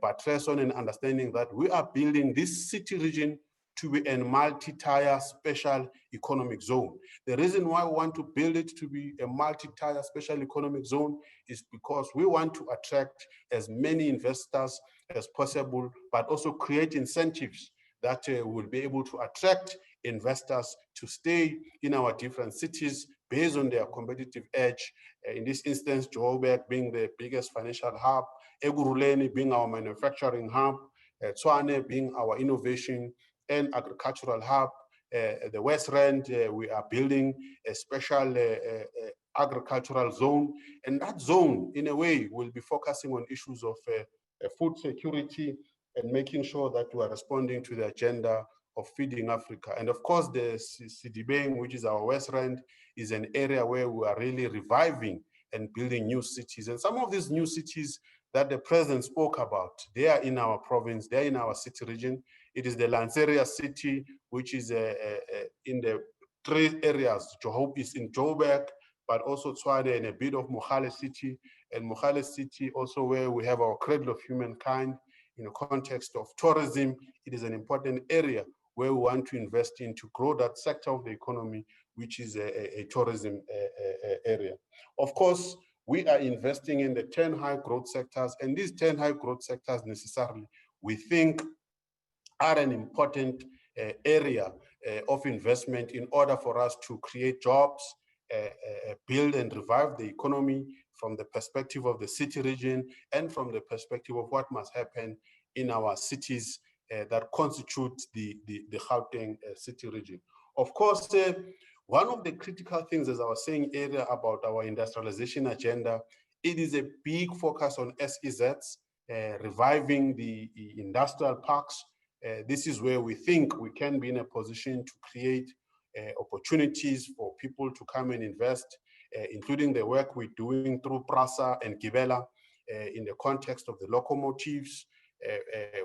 buttress on an understanding that we are building this city region to be a multi-tier special economic zone. The reason why we want to build it to be a multi-tier special economic zone is because we want to attract as many investors as possible, but also create incentives that will be able to attract investors to stay in our different cities based on their competitive edge. In this instance, Joburg being the biggest financial hub, Ekurhuleni being our manufacturing hub, Tshwane being our innovation and agricultural hub. The West Rand, we are building a special agricultural zone, and that zone, in a way, will be focusing on issues of food security and making sure that we are responding to the agenda of feeding Africa. And of course, the Sidibeng, which is our West Rand, is an area where we are really reviving and building new cities. And some of these new cities that the president spoke about, they are in our province, they're in our city region. It is the Lanseria city, which is in the 3 areas. Johope is in Joburg, but also Tshwane and a bit of Mogale city. And Mogale city also where we have our cradle of humankind. In the context of tourism, it is an important area where we want to invest in to grow that sector of the economy, which is a tourism area. Of course, we are investing in the 10 high growth sectors, and these 10 high growth sectors necessarily, we think, are an important area of investment in order for us to create jobs, build and revive the economy from the perspective of the city region and from the perspective of what must happen in our cities that constitute the Gauteng city region. Of course, one of the critical things, as I was saying earlier about our industrialization agenda, it is a big focus on SEZs, reviving the industrial parks. This is where we think we can be in a position to create opportunities for people to come and invest, including the work we're doing through PRASA and Gibela in the context of the locomotives.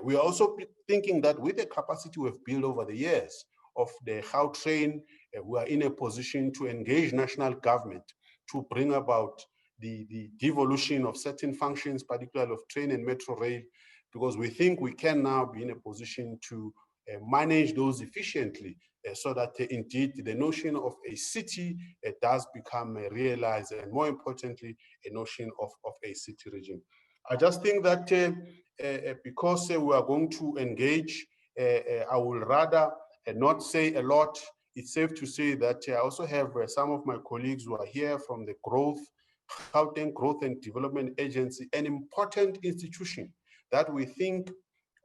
We are also thinking that with the capacity we've built over the years of the Gautrain, we are in a position to engage national government to bring about the devolution of certain functions, particularly of train and metro rail, because we think we can now be in a position to manage those efficiently so that indeed the notion of a city does become realized, and more importantly, a notion of a city region. I just think that because we are going to engage, I will rather not say a lot. It's safe to say that I also have some of my colleagues who are here from the Gauteng Growth and Development Agency, an important institution that we think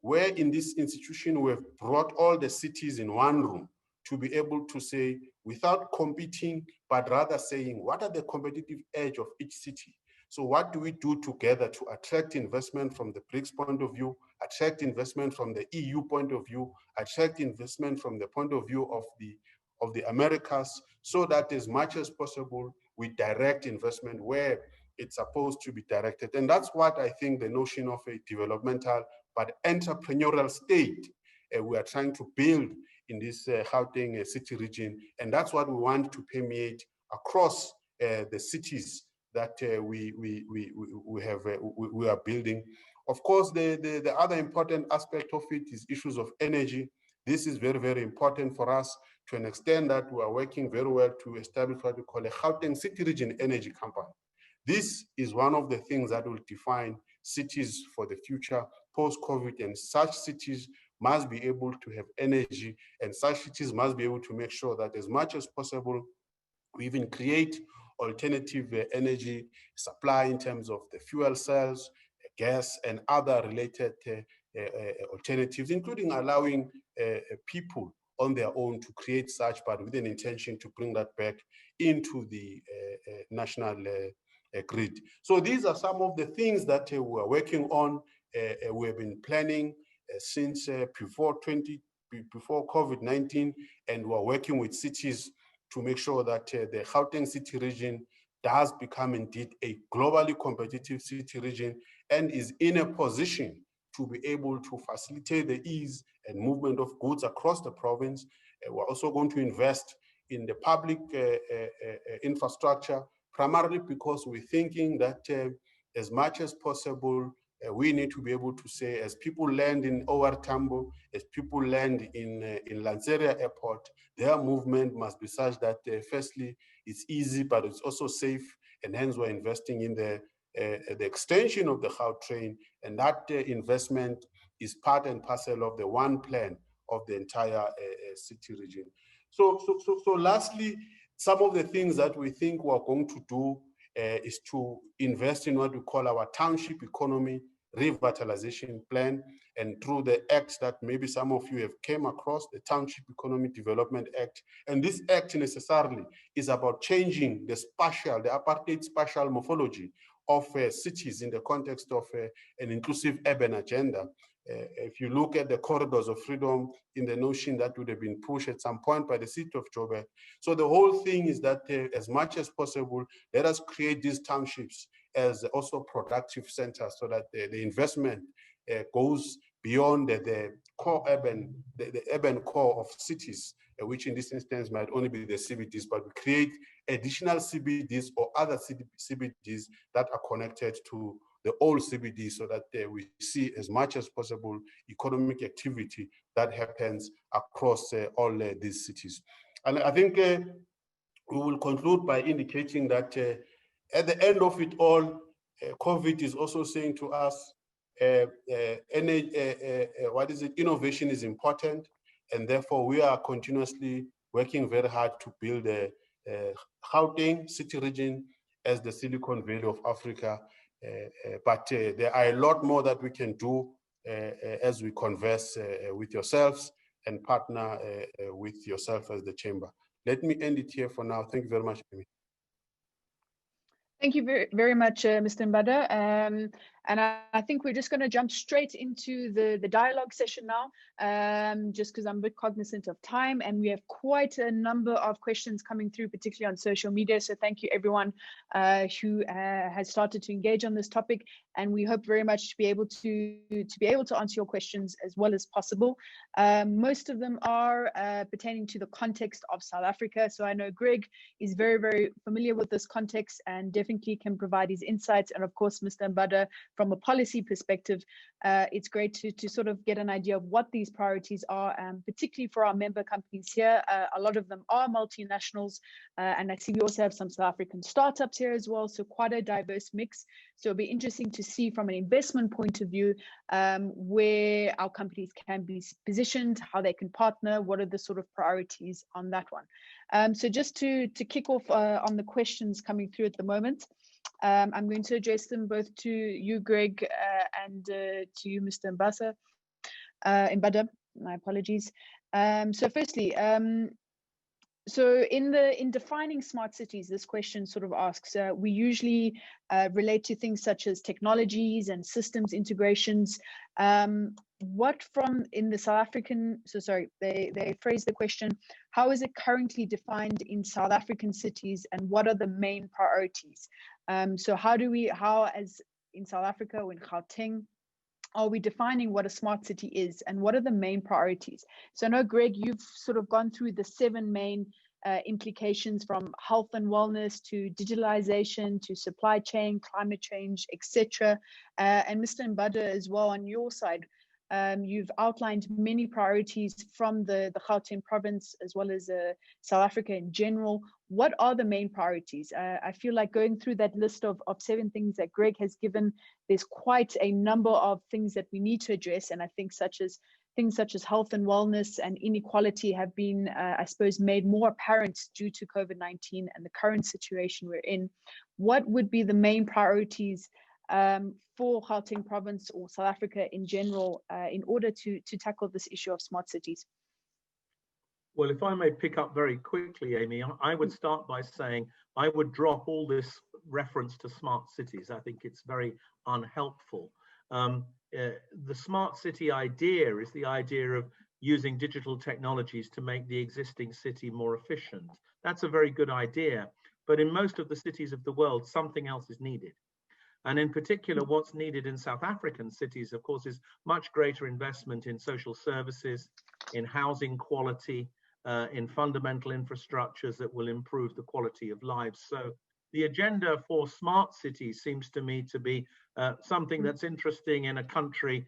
where in this institution we've brought all the cities in one room to be able to say, without competing, but rather saying, what are the competitive edge of each city? So what do we do together to attract investment from the BRICS point of view, attract investment from the EU point of view, attract investment from the point of view of the Americas, so that as much as possible, we direct investment where it's supposed to be directed. And that's what I think the notion of a developmental but entrepreneurial state we are trying to build in this Gauteng city region. And that's what we want to permeate across the cities that we are building. Of course, the other important aspect of it is issues of energy. This is very, very important for us to an extent that we are working very well to establish what we call a Gauteng City Region Energy Company. This is one of the things that will define cities for the future post-COVID, and such cities must be able to have energy, and such cities must be able to make sure that as much as possible, we even create alternative energy supply in terms of the fuel cells, gas, and other related alternatives, including allowing people on their own to create such, but with an intention to bring that back into the national grid. So these are some of the things that we're working on. We have been planning since before COVID-19, and we're working with cities to make sure that the Gauteng city region does become indeed a globally competitive city region and is in a position to be able to facilitate the ease and movement of goods across the province. We're also going to invest in the public infrastructure, primarily because we're thinking that as much as possible, we need to be able to say, as people land in OR Tambo, as people land in Lanseria Airport, their movement must be such that firstly, it's easy, but it's also safe, and hence we're investing in the extension of the Gautrain, and that investment is part and parcel of the one plan of the entire city region. So lastly, some of the things that we think we're going to do is to invest in what we call our township economy revitalization plan, and through the acts that maybe some of you have came across, the Township Economic Development Act. And this act necessarily is about changing the apartheid spatial morphology of cities in the context of an inclusive urban agenda. If you look at the corridors of freedom in the notion that would have been pushed at some point by the city of Joburg. So the whole thing is that as much as possible, let us create these townships as also productive centers so that the investment goes beyond the core urban, the urban core of cities, which in this instance might only be the CBDs, but we create additional CBDs or other CBDs that are connected to the old CBD, so that we see as much as possible economic activity that happens across all these cities. And I think we will conclude by indicating that at the end of it all, COVID is also saying to us, innovation is important, and therefore we are continuously working very hard to build a Gauteng city region as the Silicon Valley of Africa. But there are a lot more that we can do as we converse with yourselves and partner with yourself as the chamber. Let me end it here for now. Thank you very much, Amy. Thank you very much, Mr. Mbada. And I think we're just going to jump straight into the dialogue session now, just because I'm a bit cognizant of time, and we have quite a number of questions coming through, particularly on social media. So thank you everyone who has started to engage on this topic, and we hope very much to be able to answer your questions as well as possible. Most of them are pertaining to the context of South Africa. So I know Greg is very familiar with this context and definitely can provide his insights. And of course, Mr. Mbada, from a policy perspective, it's great to sort of get an idea of what these priorities are, particularly for our member companies here. A lot of them are multinationals, and I see we also have some South African startups here as well, so quite a diverse mix. So it'll be interesting to see from an investment point of view where our companies can be positioned, how they can partner, what are the sort of priorities on that one. So just to kick off on the questions coming through at the moment, I'm going to address them both to you, Greg, and to you, Mr. Mbada. My apologies. So firstly, so in defining smart cities, this question sort of asks, we usually relate to things such as technologies and systems integrations. What from in the South African, so sorry, they phrase the question, how is it currently defined in South African cities, and what are the main priorities? So how as in South Africa or in Gauteng, are we defining what a smart city is, and what are the main priorities? So I know, Greg, you've sort of gone through the 7 main implications, from health and wellness to digitalization to supply chain, climate change, etc. And Mr. Mbada as well, on your side, you've outlined many priorities from the Gauteng Province as well as South Africa in general. What are the main priorities? I feel like going through that list of 7 things that Greg has given, there's quite a number of things that we need to address, and I think things such as health and wellness and inequality have been, I suppose, made more apparent due to COVID-19 and the current situation we're in. What would be the main priorities for Gauteng Province or South Africa in general in order to tackle this issue of smart cities? Well, if I may pick up very quickly, Amy, I would start by saying I would drop all this reference to smart cities. I think it's very unhelpful. The smart city idea is the idea of using digital technologies to make the existing city more efficient. That's a very good idea, but in most of the cities of the world, something else is needed. And in particular, what's needed in South African cities, of course, is much greater investment in social services, in housing quality, in fundamental infrastructures that will improve the quality of lives. So the agenda for smart cities seems to me to be something that's interesting in a country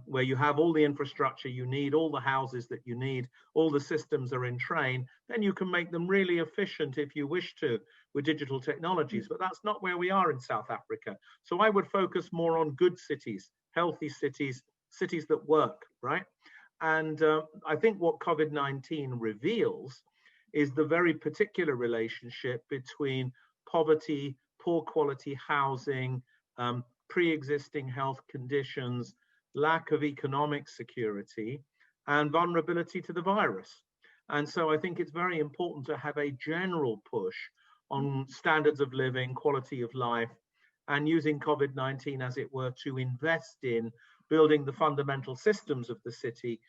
where you have all the infrastructure you need, all the houses that you need, all the systems are in train. Then you can make them really efficient if you wish to with digital technologies, but that's not where we are in South Africa. So I would focus more on good cities, healthy cities, cities that work, right? And I think what COVID-19 reveals is the very particular relationship between poverty, poor quality housing, pre-existing health conditions, lack of economic security, and vulnerability to the virus. And so I think it's very important to have a general push on standards of living, quality of life, and using COVID-19, as it were, to invest in building the fundamental systems of the city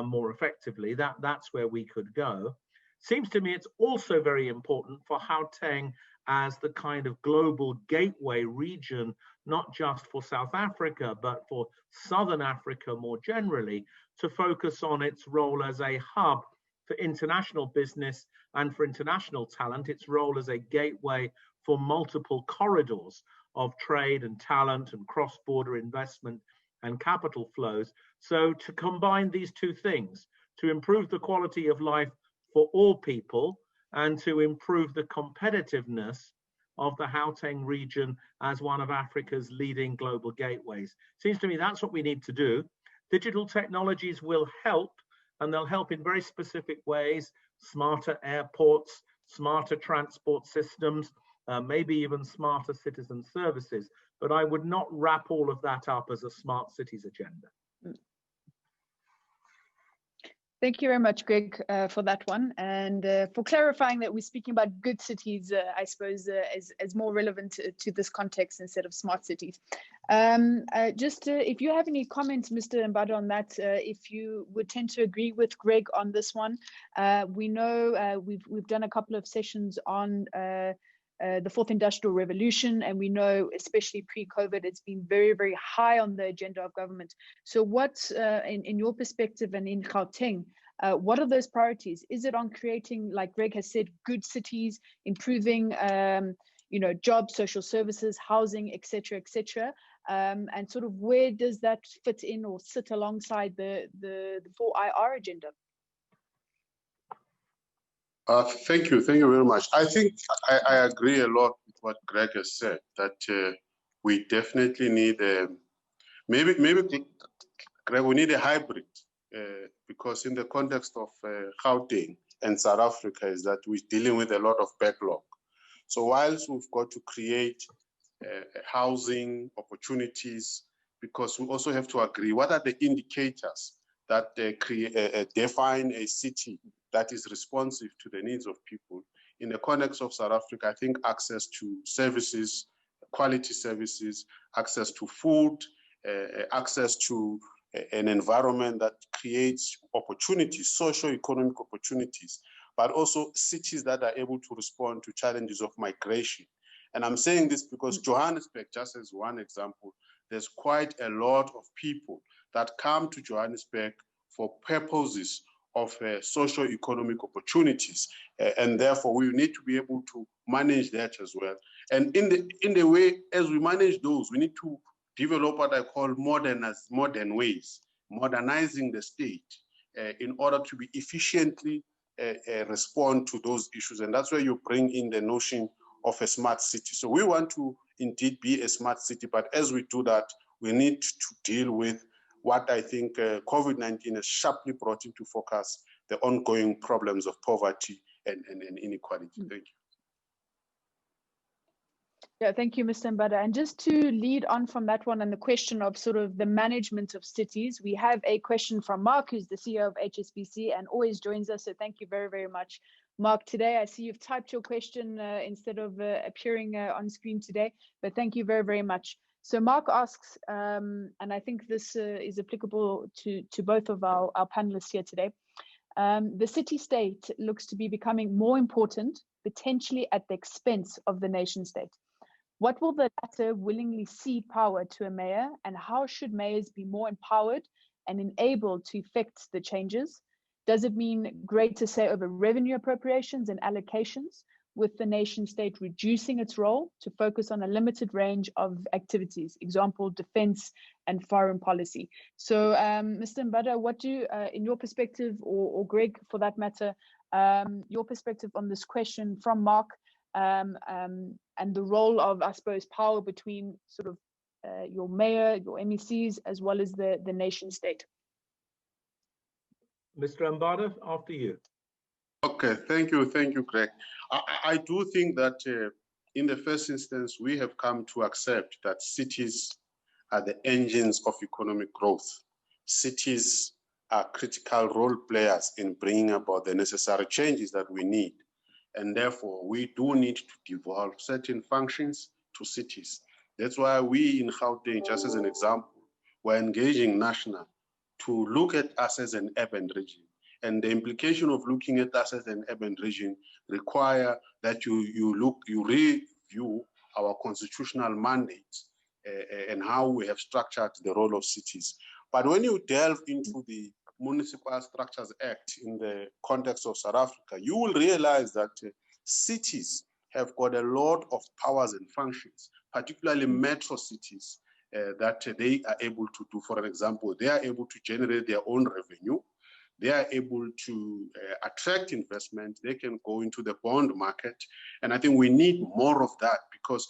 more effectively. That's where we could go. Seems to me it's also very important for Gauteng as the kind of global gateway region, not just for South Africa, but for Southern Africa more generally, to focus on its role as a hub for international business and for international talent, its role as a gateway for multiple corridors of trade and talent and cross-border investment and capital flows. So to combine these two things, to improve the quality of life for all people and to improve the competitiveness of the Gauteng region as one of Africa's leading global gateways. Seems to me that's what we need to do. Digital technologies will help, and they'll help in very specific ways: smarter airports, smarter transport systems, maybe even smarter citizen services. But I would not wrap all of that up as a smart cities agenda. Thank you very much, Greg, for that one, and for clarifying that we're speaking about good cities, I suppose, as more relevant to this context instead of smart cities. If you have any comments, Mr. Mbada, on that, if you would tend to agree with Greg on this one. We know we've done a couple of sessions on the fourth industrial revolution, and we know, especially pre-COVID, it's been very, very high on the agenda of government. So what, in your perspective and in Gauteng, what are those priorities? Is it on creating, like Greg has said, good cities, improving jobs, social services, housing, etc., etc., and sort of where does that fit in or sit alongside the 4IR agenda? Thank you very much. I think I agree a lot with what Greg has said, that we definitely need maybe Greg, we need a hybrid, because in the context of Gauteng and South Africa is that we're dealing with a lot of backlog. So whilst we've got to create housing opportunities, because we also have to agree what are the indicators that define a city that is responsive to the needs of people. In the context of South Africa, I think access to services, quality services, access to food, access to an environment that creates opportunities, socio-economic opportunities, but also cities that are able to respond to challenges of migration. And I'm saying this because Johannesburg, just as one example, there's quite a lot of people that come to Johannesburg for purposes of socio-economic opportunities, and therefore we need to be able to manage that as well. And in the way as we manage those, we need to develop what I call modern ways, modernizing the state in order to be efficiently respond to those issues. And that's where you bring in the notion of a smart city. So we want to indeed be a smart city, but as we do that, we need to deal with what I think COVID-19 has sharply brought into focus, the ongoing problems of poverty and inequality. Thank you. Yeah, thank you, Mr. Mbada. And just to lead on from that one and the question of sort of the management of cities, we have a question from Mark, who's the CEO of HSBC and always joins us. So thank you very, very much, Mark. Today, I see you've typed your question instead of appearing on screen today, but thank you very, very much. So Mark asks, and I think this is applicable to both of our panelists here today. The city-state looks to be becoming more important, potentially at the expense of the nation-state. What will the latter willingly cede power to a mayor, and how should mayors be more empowered and enabled to effect the changes? Does it mean greater say over revenue appropriations and allocations, with the nation state reducing its role to focus on a limited range of activities, example, defense and foreign policy? So Mr. Mbada, what do, in your perspective, or Greg for that matter, your perspective on this question from Mark, and the role of, I suppose, power between sort of your mayor, your MECs, as well as the nation state? Mr. Mbada, after you. Okay, thank you, Greg. I do think that in the first instance, we have come to accept that cities are the engines of economic growth. Cities are critical role players in bringing about the necessary changes that we need. And therefore, we do need to devolve certain functions to cities. That's why we in Gauteng, just as an example, we're engaging national to look at us as an urban region. And the implication of looking at us as an urban region require that you review our constitutional mandates and how we have structured the role of cities. But when you delve into the Municipal Structures Act in the context of South Africa, you will realize that cities have got a lot of powers and functions, particularly metro cities, that they are able to do. For example, they are able to generate their own revenue. They are able to attract investment. They can go into the bond market. And I think we need more of that, because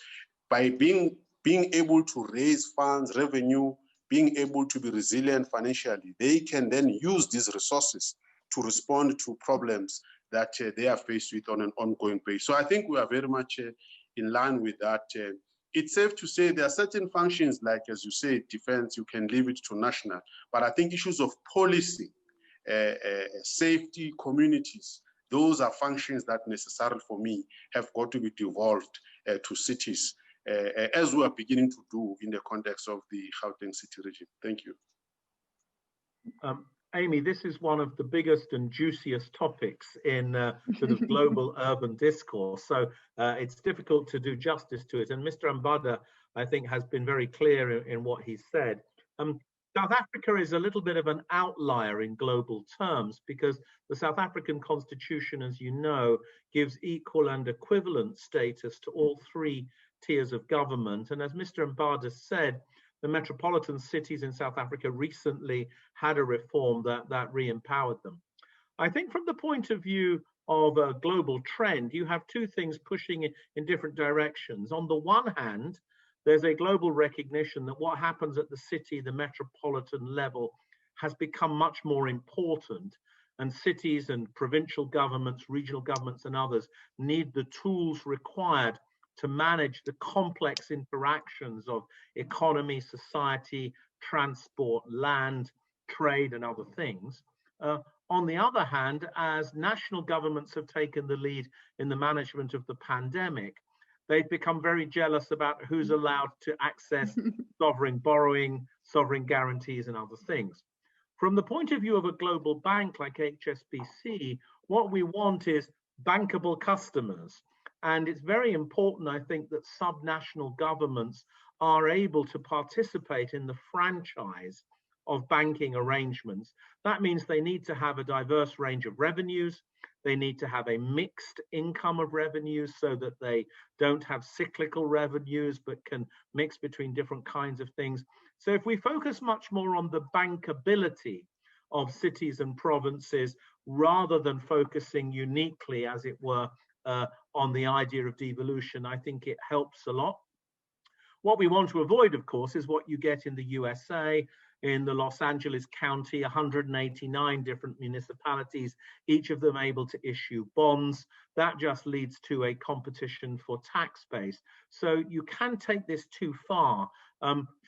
by being able to raise funds, revenue, being able to be resilient financially, they can then use these resources to respond to problems that they are faced with on an ongoing basis. So I think we are very much in line with that. It's safe to say there are certain functions, like, as you say, defense, you can leave it to national. But I think issues of policy, safety, communities, those are functions that necessarily for me have got to be devolved to cities, as we are beginning to do in the context of the Gauteng city region. Thank you. Amy, this is one of the biggest and juiciest topics in sort of global urban discourse. So it's difficult to do justice to it. And Mr. Mbada, I think, has been very clear in what he said. South Africa is a little bit of an outlier in global terms, because the South African constitution, as you know, gives equal and equivalent status to all three tiers of government. And as Mr. Mbada said, the metropolitan cities in South Africa recently had a reform that re-empowered them. I think from the point of view of a global trend, you have two things pushing in different directions. On the one hand, there's a global recognition that what happens at the city, the metropolitan level, has become much more important, and cities and provincial governments, regional governments and others need the tools required to manage the complex interactions of economy, society, transport, land, trade and other things. On the other hand, as national governments have taken the lead in the management of the pandemic, they've become very jealous about who's allowed to access sovereign borrowing, sovereign guarantees and other things. From the point of view of a global bank like HSBC, what we want is bankable customers. And it's very important, I think, that subnational governments are able to participate in the franchise of banking arrangements. That means they need to have a diverse range of revenues. They need to have a mixed income of revenues so that they don't have cyclical revenues, but can mix between different kinds of things. So if we focus much more on the bankability of cities and provinces, rather than focusing uniquely, as it were, on the idea of devolution, I think it helps a lot. What we want to avoid, of course, is what you get in the USA, in the Los Angeles County, 189 different municipalities, each of them able to issue bonds. That just leads to a competition for tax base. So you can take this too far.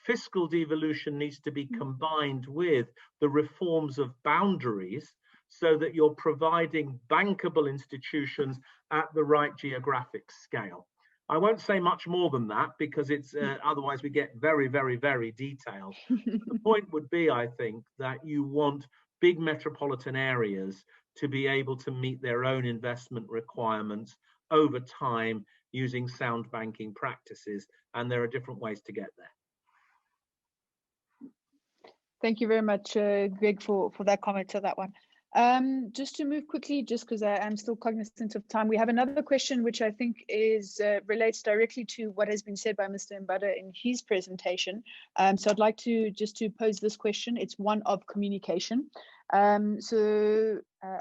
Fiscal devolution needs to be combined with the reforms of boundaries so that you're providing bankable institutions at the right geographic scale. I won't say much more than that, because it's otherwise we get very, very, very detailed. The point would be, I think, that you want big metropolitan areas to be able to meet their own investment requirements over time using sound banking practices, and there are different ways to get there. Thank you very much, Greg, for that comment to that one. Just to move quickly, just because I'm still cognizant of time, we have another question which I think is relates directly to what has been said by Mr. Mbada in his presentation. So I'd like to pose this question. It's one of communication.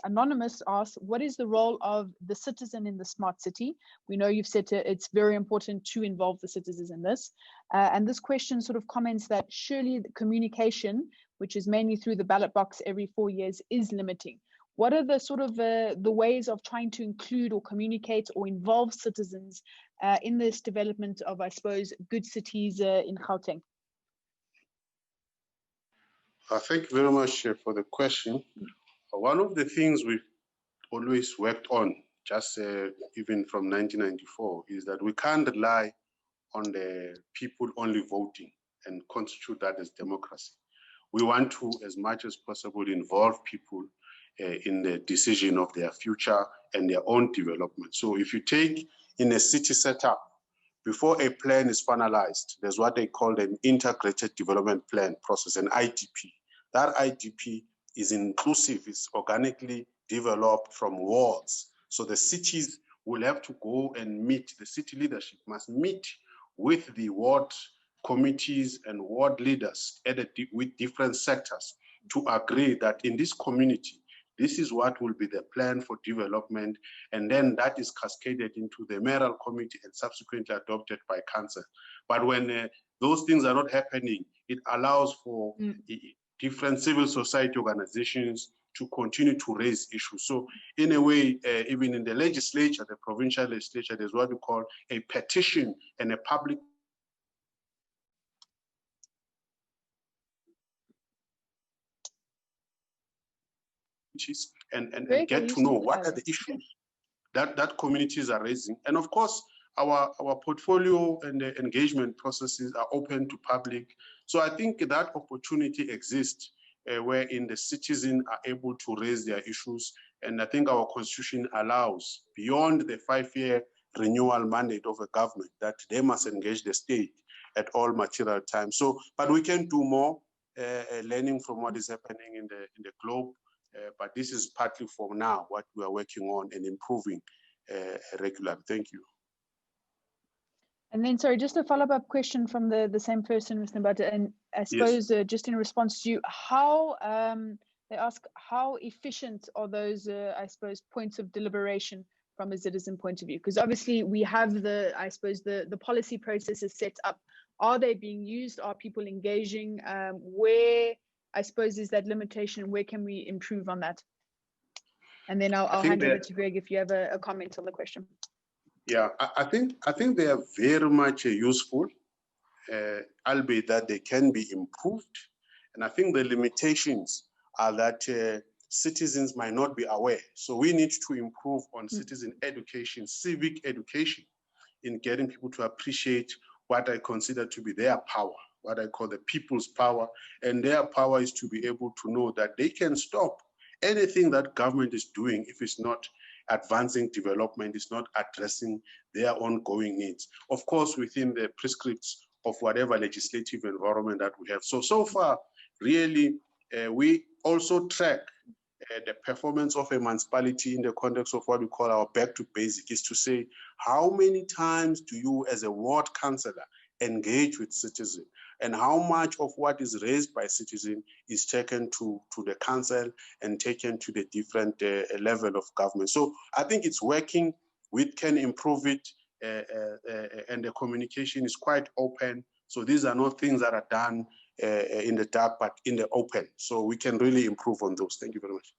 Anonymous asks, what is the role of the citizen in the smart city? We know you've said it's very important to involve the citizens in this. And this question sort of comments that surely the communication, which is mainly through the ballot box every 4 years, is limiting. What are the sort of the ways of trying to include or communicate or involve citizens in this development of, I suppose, good cities in Gauteng? Thank you very much for the question. One of the things we've always worked on, just even from 1994, is that we can't rely on the people only voting and constitute that as democracy. We want to, as much as possible, involve people in the decision of their future and their own development. So if you take in a city setup, before a plan is finalized, there's what they call an integrated development plan process, an IDP. That IDP is inclusive, it's organically developed from wards. So the cities will have to go and meet, the city leadership must meet with the ward committees and ward leaders with different sectors to agree that in this community, this is what will be the plan for development, and then that is cascaded into the mayoral committee and subsequently adopted by council. But when those things are not happening, it allows for different civil society organizations to continue to raise issues. So in a way, even in the legislature, the provincial legislature, there's what we call a petition and a public and get to know what are the issues that communities are raising. And of course, our portfolio and the engagement processes are open to public. So I think that opportunity exists wherein the citizens are able to raise their issues. And I think our constitution allows, beyond the 5-year renewal mandate of a government, that they must engage the state at all material times. So, but we can do more, learning from what is happening in the globe. But this is partly for now what we are working on and improving regularly. Thank you. And then, sorry, just a follow-up question from the same person, Mr. Mbada, and I suppose just in response to you, how they ask how efficient are those, I suppose, points of deliberation from a citizen point of view? Because obviously we have I suppose the policy process is set up. Are they being used? Are people engaging? Where, I suppose, is that limitation? Where can we improve on that? And then I'll hand over to Greg if you have a comment on the question. Yeah, I think they are very much useful, albeit that they can be improved. And I think the limitations are that citizens might not be aware. So we need to improve on citizen education, civic education, in getting people to appreciate what I consider to be their power, what I call the people's power. And their power is to be able to know that they can stop anything that government is doing if it's not advancing development, is not addressing their ongoing needs. Of course, within the prescripts of whatever legislative environment that we have. So far, really, we also track the performance of a municipality in the context of what we call our back to basic, is to say, how many times do you as a ward councillor engage with citizens? And how much of what is raised by citizens is taken to the council and taken to the different level of government. So I think it's working. We can improve it, and the communication is quite open. So these are not things that are done in the dark, but in the open. So we can really improve on those. Thank you very much.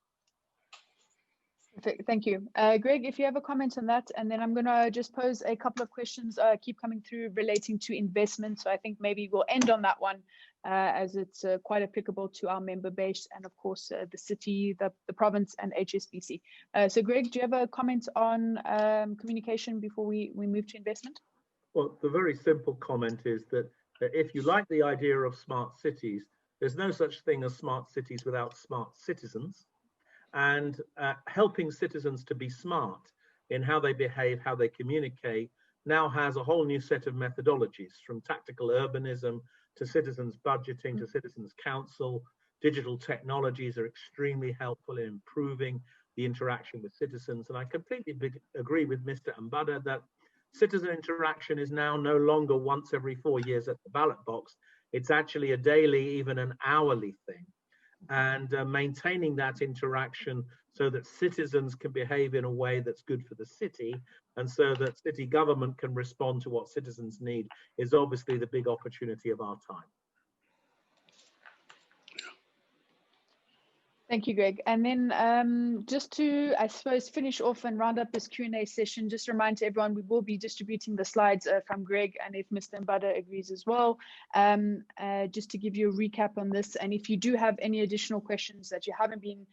Perfect. Thank you. Greg, if you have a comment on that, and then I'm going to just pose a couple of questions keep coming through relating to investment. So I think maybe we'll end on that one as it's quite applicable to our member base and, of course, the city, the province and HSBC. So Greg, do you have a comment on communication before we move to investment? Well, the very simple comment is that if you like the idea of smart cities, there's no such thing as smart cities without smart citizens. And helping citizens to be smart in how they behave, how they communicate, now has a whole new set of methodologies, from tactical urbanism to citizens budgeting to citizens council digital technologies are extremely helpful in improving the interaction with citizens. And I completely agree with Mr. Mbada that citizen interaction is now no longer once every 4 years at the ballot box. It's actually a daily, even an hourly thing. And maintaining that interaction so that citizens can behave in a way that's good for the city and so that city government can respond to what citizens need is obviously the big opportunity of our time. Thank you, Greg. And then just to, I suppose, finish off and round up this Q&A session, just remind to everyone, we will be distributing the slides from Greg, and if Mr. Mbada agrees as well, just to give you a recap on this. And if you do have any additional questions that you haven't been,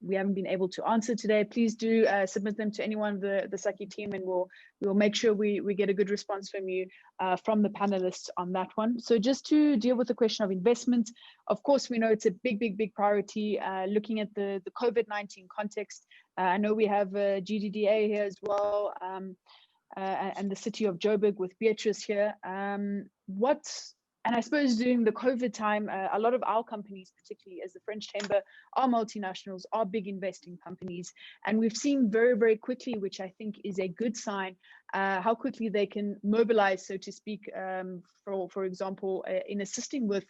we haven't been able to answer today, please do submit them to anyone of the FSACCI team, and we'll make sure we get a good response from you, from the panelists on that one. So just to deal with the question of investment, of course, we know it's a big priority, looking at the COVID-19 context. I know we have GDDA here as well, and the city of Joburg with Beatrice here. And I suppose during the COVID time, a lot of our companies, particularly as the French Chamber, are multinationals, are big investing companies. And we've seen very quickly, which I think is a good sign, how quickly they can mobilize, so to speak, for example, in assisting with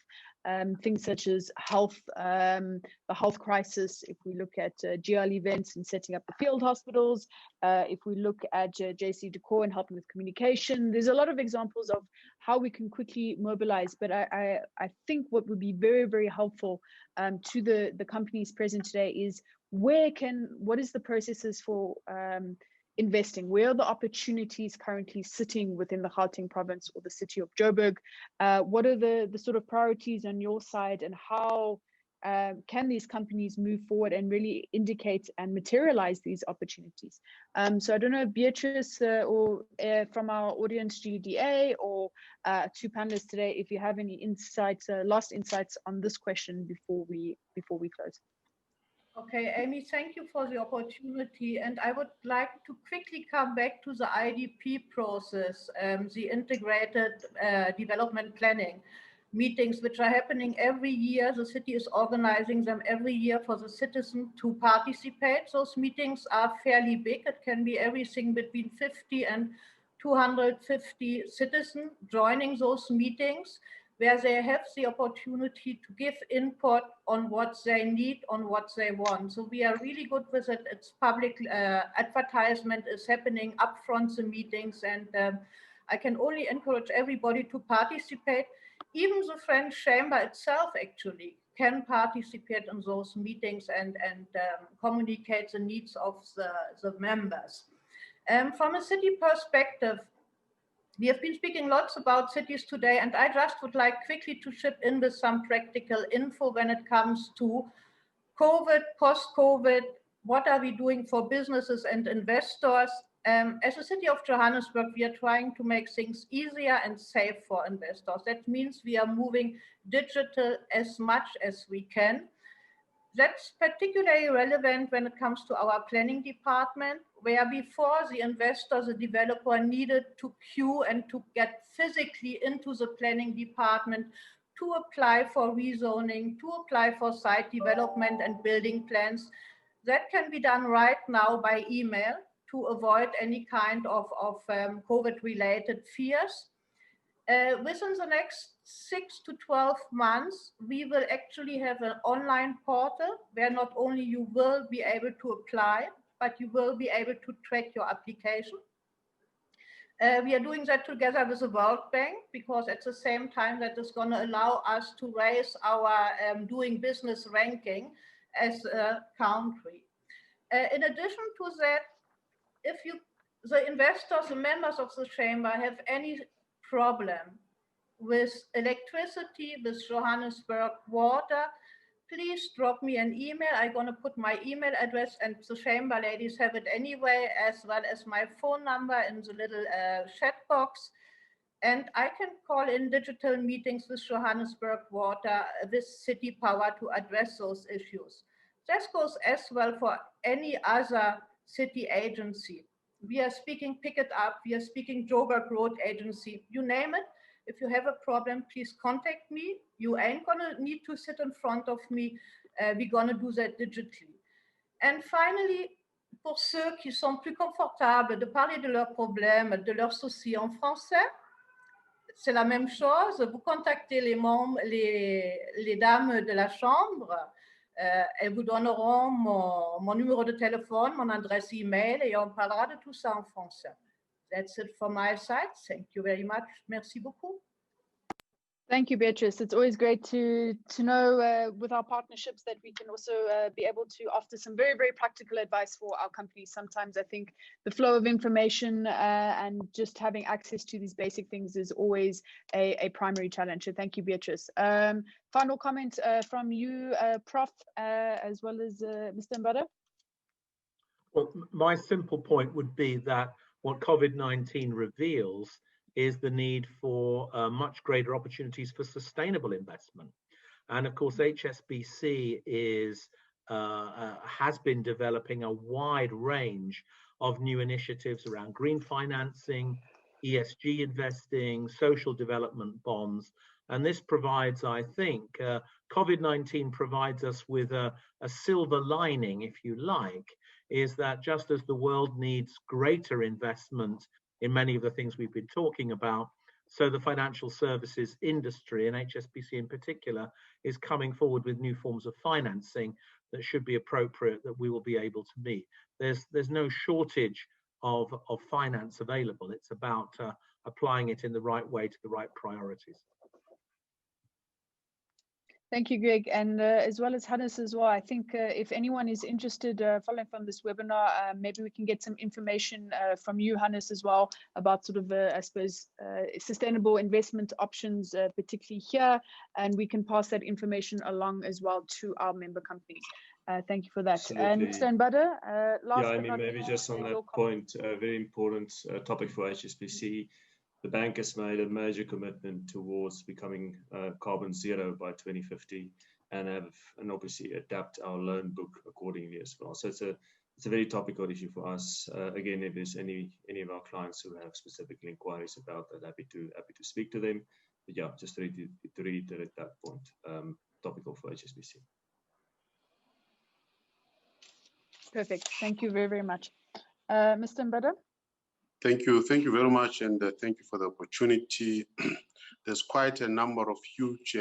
things such as health, the health crisis. If we look at GL events and setting up the field hospitals, if we look at JC Decor and helping with communication, there's a lot of examples of how we can quickly mobilize. But I think what would be very helpful to the companies present today is what is the processes for investing? Where are the opportunities currently sitting within the Gauteng Province or the city of Joburg? What are the sort of priorities on your side, and how can these companies move forward and really indicate and materialize these opportunities? So I don't know if Beatrice or from our audience, GDA, or two panelists today, if you have any insights, last insights on this question before we close. Okay, Amy, thank you for the opportunity. And I would like to quickly come back to the IDP process, the integrated development planning meetings, which are happening every year. The city is organizing them every year for the citizen to participate. Those meetings are fairly big. It can be everything between 50 and 250 citizens joining those meetings, where they have the opportunity to give input on what they need, on what they want. So we are really good with it. It's public advertisement is happening upfront the meetings, and I can only encourage everybody to participate. Even the French Chamber itself actually can participate in those meetings and communicate the needs of the members. From a city perspective, we have been speaking lots about cities today, and I just would like quickly to chip in with some practical info when it comes to COVID, post-COVID. What are we doing for businesses and investors? As a city of Johannesburg, we are trying to make things easier and safe for investors. That means we are moving digital as much as we can. That's particularly relevant when it comes to our planning department, where before the investor, the developer needed to queue and to get physically into the planning department to apply for rezoning, to apply for site development and building plans. That can be done right now by email to avoid any kind of COVID-related fears. Within the next 6 to 12 months, we will actually have an online portal where not only you will be able to apply, but you will be able to track your application. We are doing that together with the World Bank, because at the same time that is going to allow us to raise our doing business ranking as a country. In addition to that, if the investors, the members of the chamber have any problem with electricity, with Johannesburg water, please drop me an email. I'm going to put my email address, and the chamber ladies have it anyway, as well as my phone number in the little chat box. And I can call in digital meetings with Johannesburg Water, with City Power, to address those issues. This goes as well for any other city agency. We are speaking Pick It Up, we are speaking Joburg Road Agency, you name it. If you have a problem, please contact me. You ain't gonna need to sit in front of me. We're gonna do that digitally. And finally, pour ceux qui sont plus confortables de parler de leurs problèmes, de leurs soucis en français, c'est la même chose. Vous contactez les membres, les dames de la chambre. Elles vous donneront mon numéro de téléphone, mon adresse email et on parlera de tout ça en français. That's it from my side. Thank you very much. Merci beaucoup. Thank you, Beatrice. It's always great to know with our partnerships that we can also be able to offer some very, very practical advice for our companies. Sometimes I think the flow of information and just having access to these basic things is always a primary challenge. So thank you, Beatrice. Final comment from you, Prof, as well as Mr. Mbada. Well, my simple point would be that what COVID-19 reveals is the need for much greater opportunities for sustainable investment. And of course, HSBC has been developing a wide range of new initiatives around green financing, ESG investing, social development bonds. And this provides, I think, COVID-19 provides us with a silver lining, if you like, is that just as the world needs greater investment in many of the things we've been talking about, so the financial services industry, and HSBC in particular, is coming forward with new forms of financing that should be appropriate, that we will be able to meet. There's no shortage of finance available. It's about applying it in the right way to the right priorities. Thank you, Greg, and as well as Hannes as well. I think if anyone is interested following from this webinar, maybe we can get some information from you, Hannes, as well about sort of, I suppose, sustainable investment options, particularly here, and we can pass that information along as well to our member companies. Thank you for that. And Mr. Mbada, last yeah, I but mean, not maybe least, just on that point, a very important topic for HSBC. The bank has made a major commitment towards becoming carbon zero by 2050, and obviously adapt our loan book accordingly as well. So it's a very topical issue for us. Again, if there's any of our clients who have specific inquiries about that, happy to speak to them. But yeah, just to reiterate that point, topical for HSBC. Perfect. Thank you very, very much. Mr. Mbada? Thank you very much, and thank you for the opportunity. There's quite a number of huge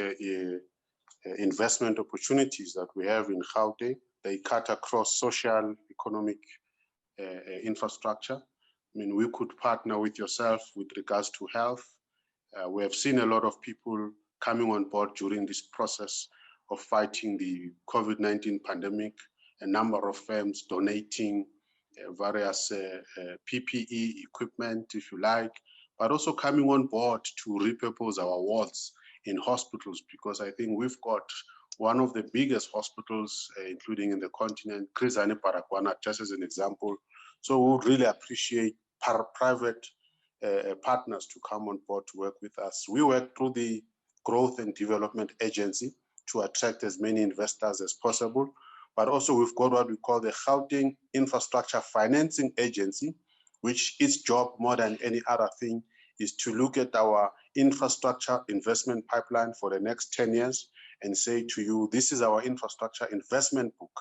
investment opportunities that we have in Gauteng. They cut across social, economic infrastructure. I mean, we could partner with yourself with regards to health. We have seen a lot of people coming on board during this process of fighting the COVID-19 pandemic, a number of firms donating various PPE equipment, if you like, but also coming on board to repurpose our wards in hospitals, because I think we've got one of the biggest hospitals, including in the continent, Chris Hani Baragwanath, just as an example. So we would really appreciate private partners to come on board to work with us. We work through the Growth and Development Agency to attract as many investors as possible. But also we've got what we call the Gauteng Infrastructure Financing Agency, which its job more than any other thing is to look at our infrastructure investment pipeline for the next 10 years and say to you, this is our infrastructure investment book.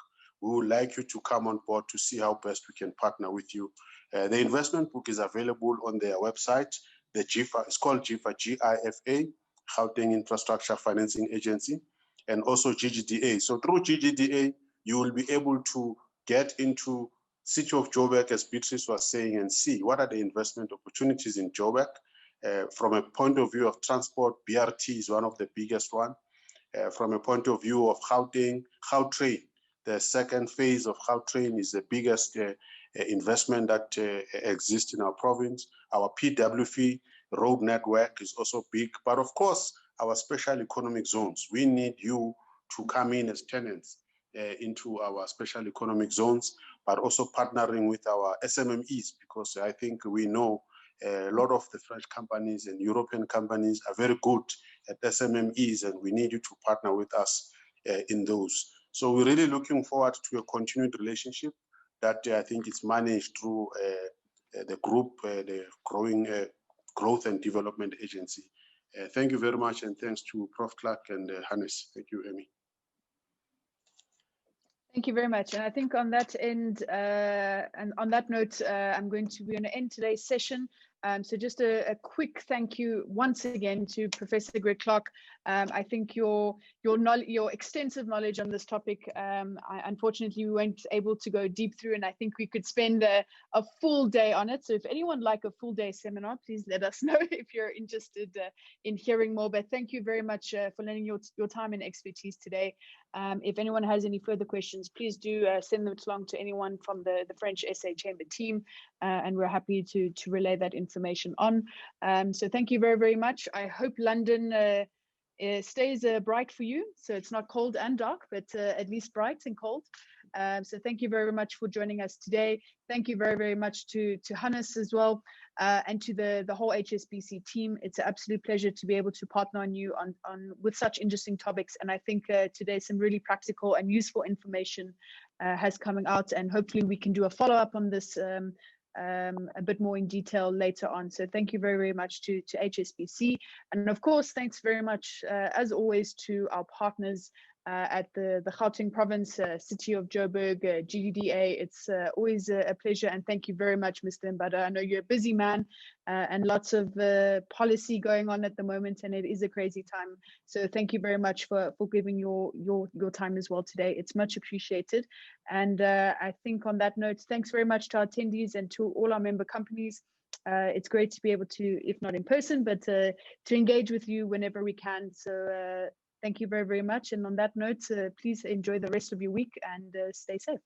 We would like you to come on board to see how best we can partner with you. The investment book is available on their website. The GIFA, it's called GIFA, G-I-F-A, Gauteng Infrastructure Financing Agency, and also GGDA. So through GGDA, you will be able to get into City of Joburg, as Beatrice was saying, and see what are the investment opportunities in Joburg. From a point of view of transport, BRT is one of the biggest one. From a point of view of Gauteng, Gautrain, the second phase of Gautrain is the biggest investment that exists in our province. Our PWV road network is also big, but of course, our special economic zones. We need you to come in as tenants into our special economic zones, but also partnering with our SMMEs, because I think we know a lot of the French companies and European companies are very good at SMMEs, and we need you to partner with us in those. So we're really looking forward to a continued relationship that I think is managed through the group, the growing Growth and Development Agency. Thank you very much, and thanks to Prof. Clark and Hannes. Thank you, Amy. Thank you very much. And I think on that end, and on that note, we're going to end today's session. So just a quick thank you once again to Professor Greg Clark. I think your extensive knowledge on this topic, unfortunately we weren't able to go deep through, and I think we could spend a full day on it. So if anyone like a full day seminar, please let us know if you're interested in hearing more. But thank you very much for lending your time and expertise today. If anyone has any further questions, please do send them along to anyone from the French SA Chamber team, and we're happy to relay that information on. So thank you very, very much. I hope London stays bright for you, so it's not cold and dark, but at least bright and cold. So thank you very much for joining us today. Thank you very, very much to Hannes as well, and to the whole HSBC team. It's an absolute pleasure to be able to partner on you with such interesting topics. And I think today some really practical and useful information has coming out, and hopefully we can do a follow-up on this a bit more in detail later on. So thank you very, very much to HSBC. And of course, thanks very much, as always, to our partners at the Gauteng Province, City of Joburg, GDDA. It's always a pleasure, and thank you very much, Mr. Mbada. I know you're a busy man and lots of policy going on at the moment, and it is a crazy time. So thank you very much for giving your time as well today. It's much appreciated. And I think on that note, thanks very much to our attendees and to all our member companies. It's great to be able to, if not in person, but to engage with you whenever we can. So thank you very, very much. And on that note, please enjoy the rest of your week and stay safe.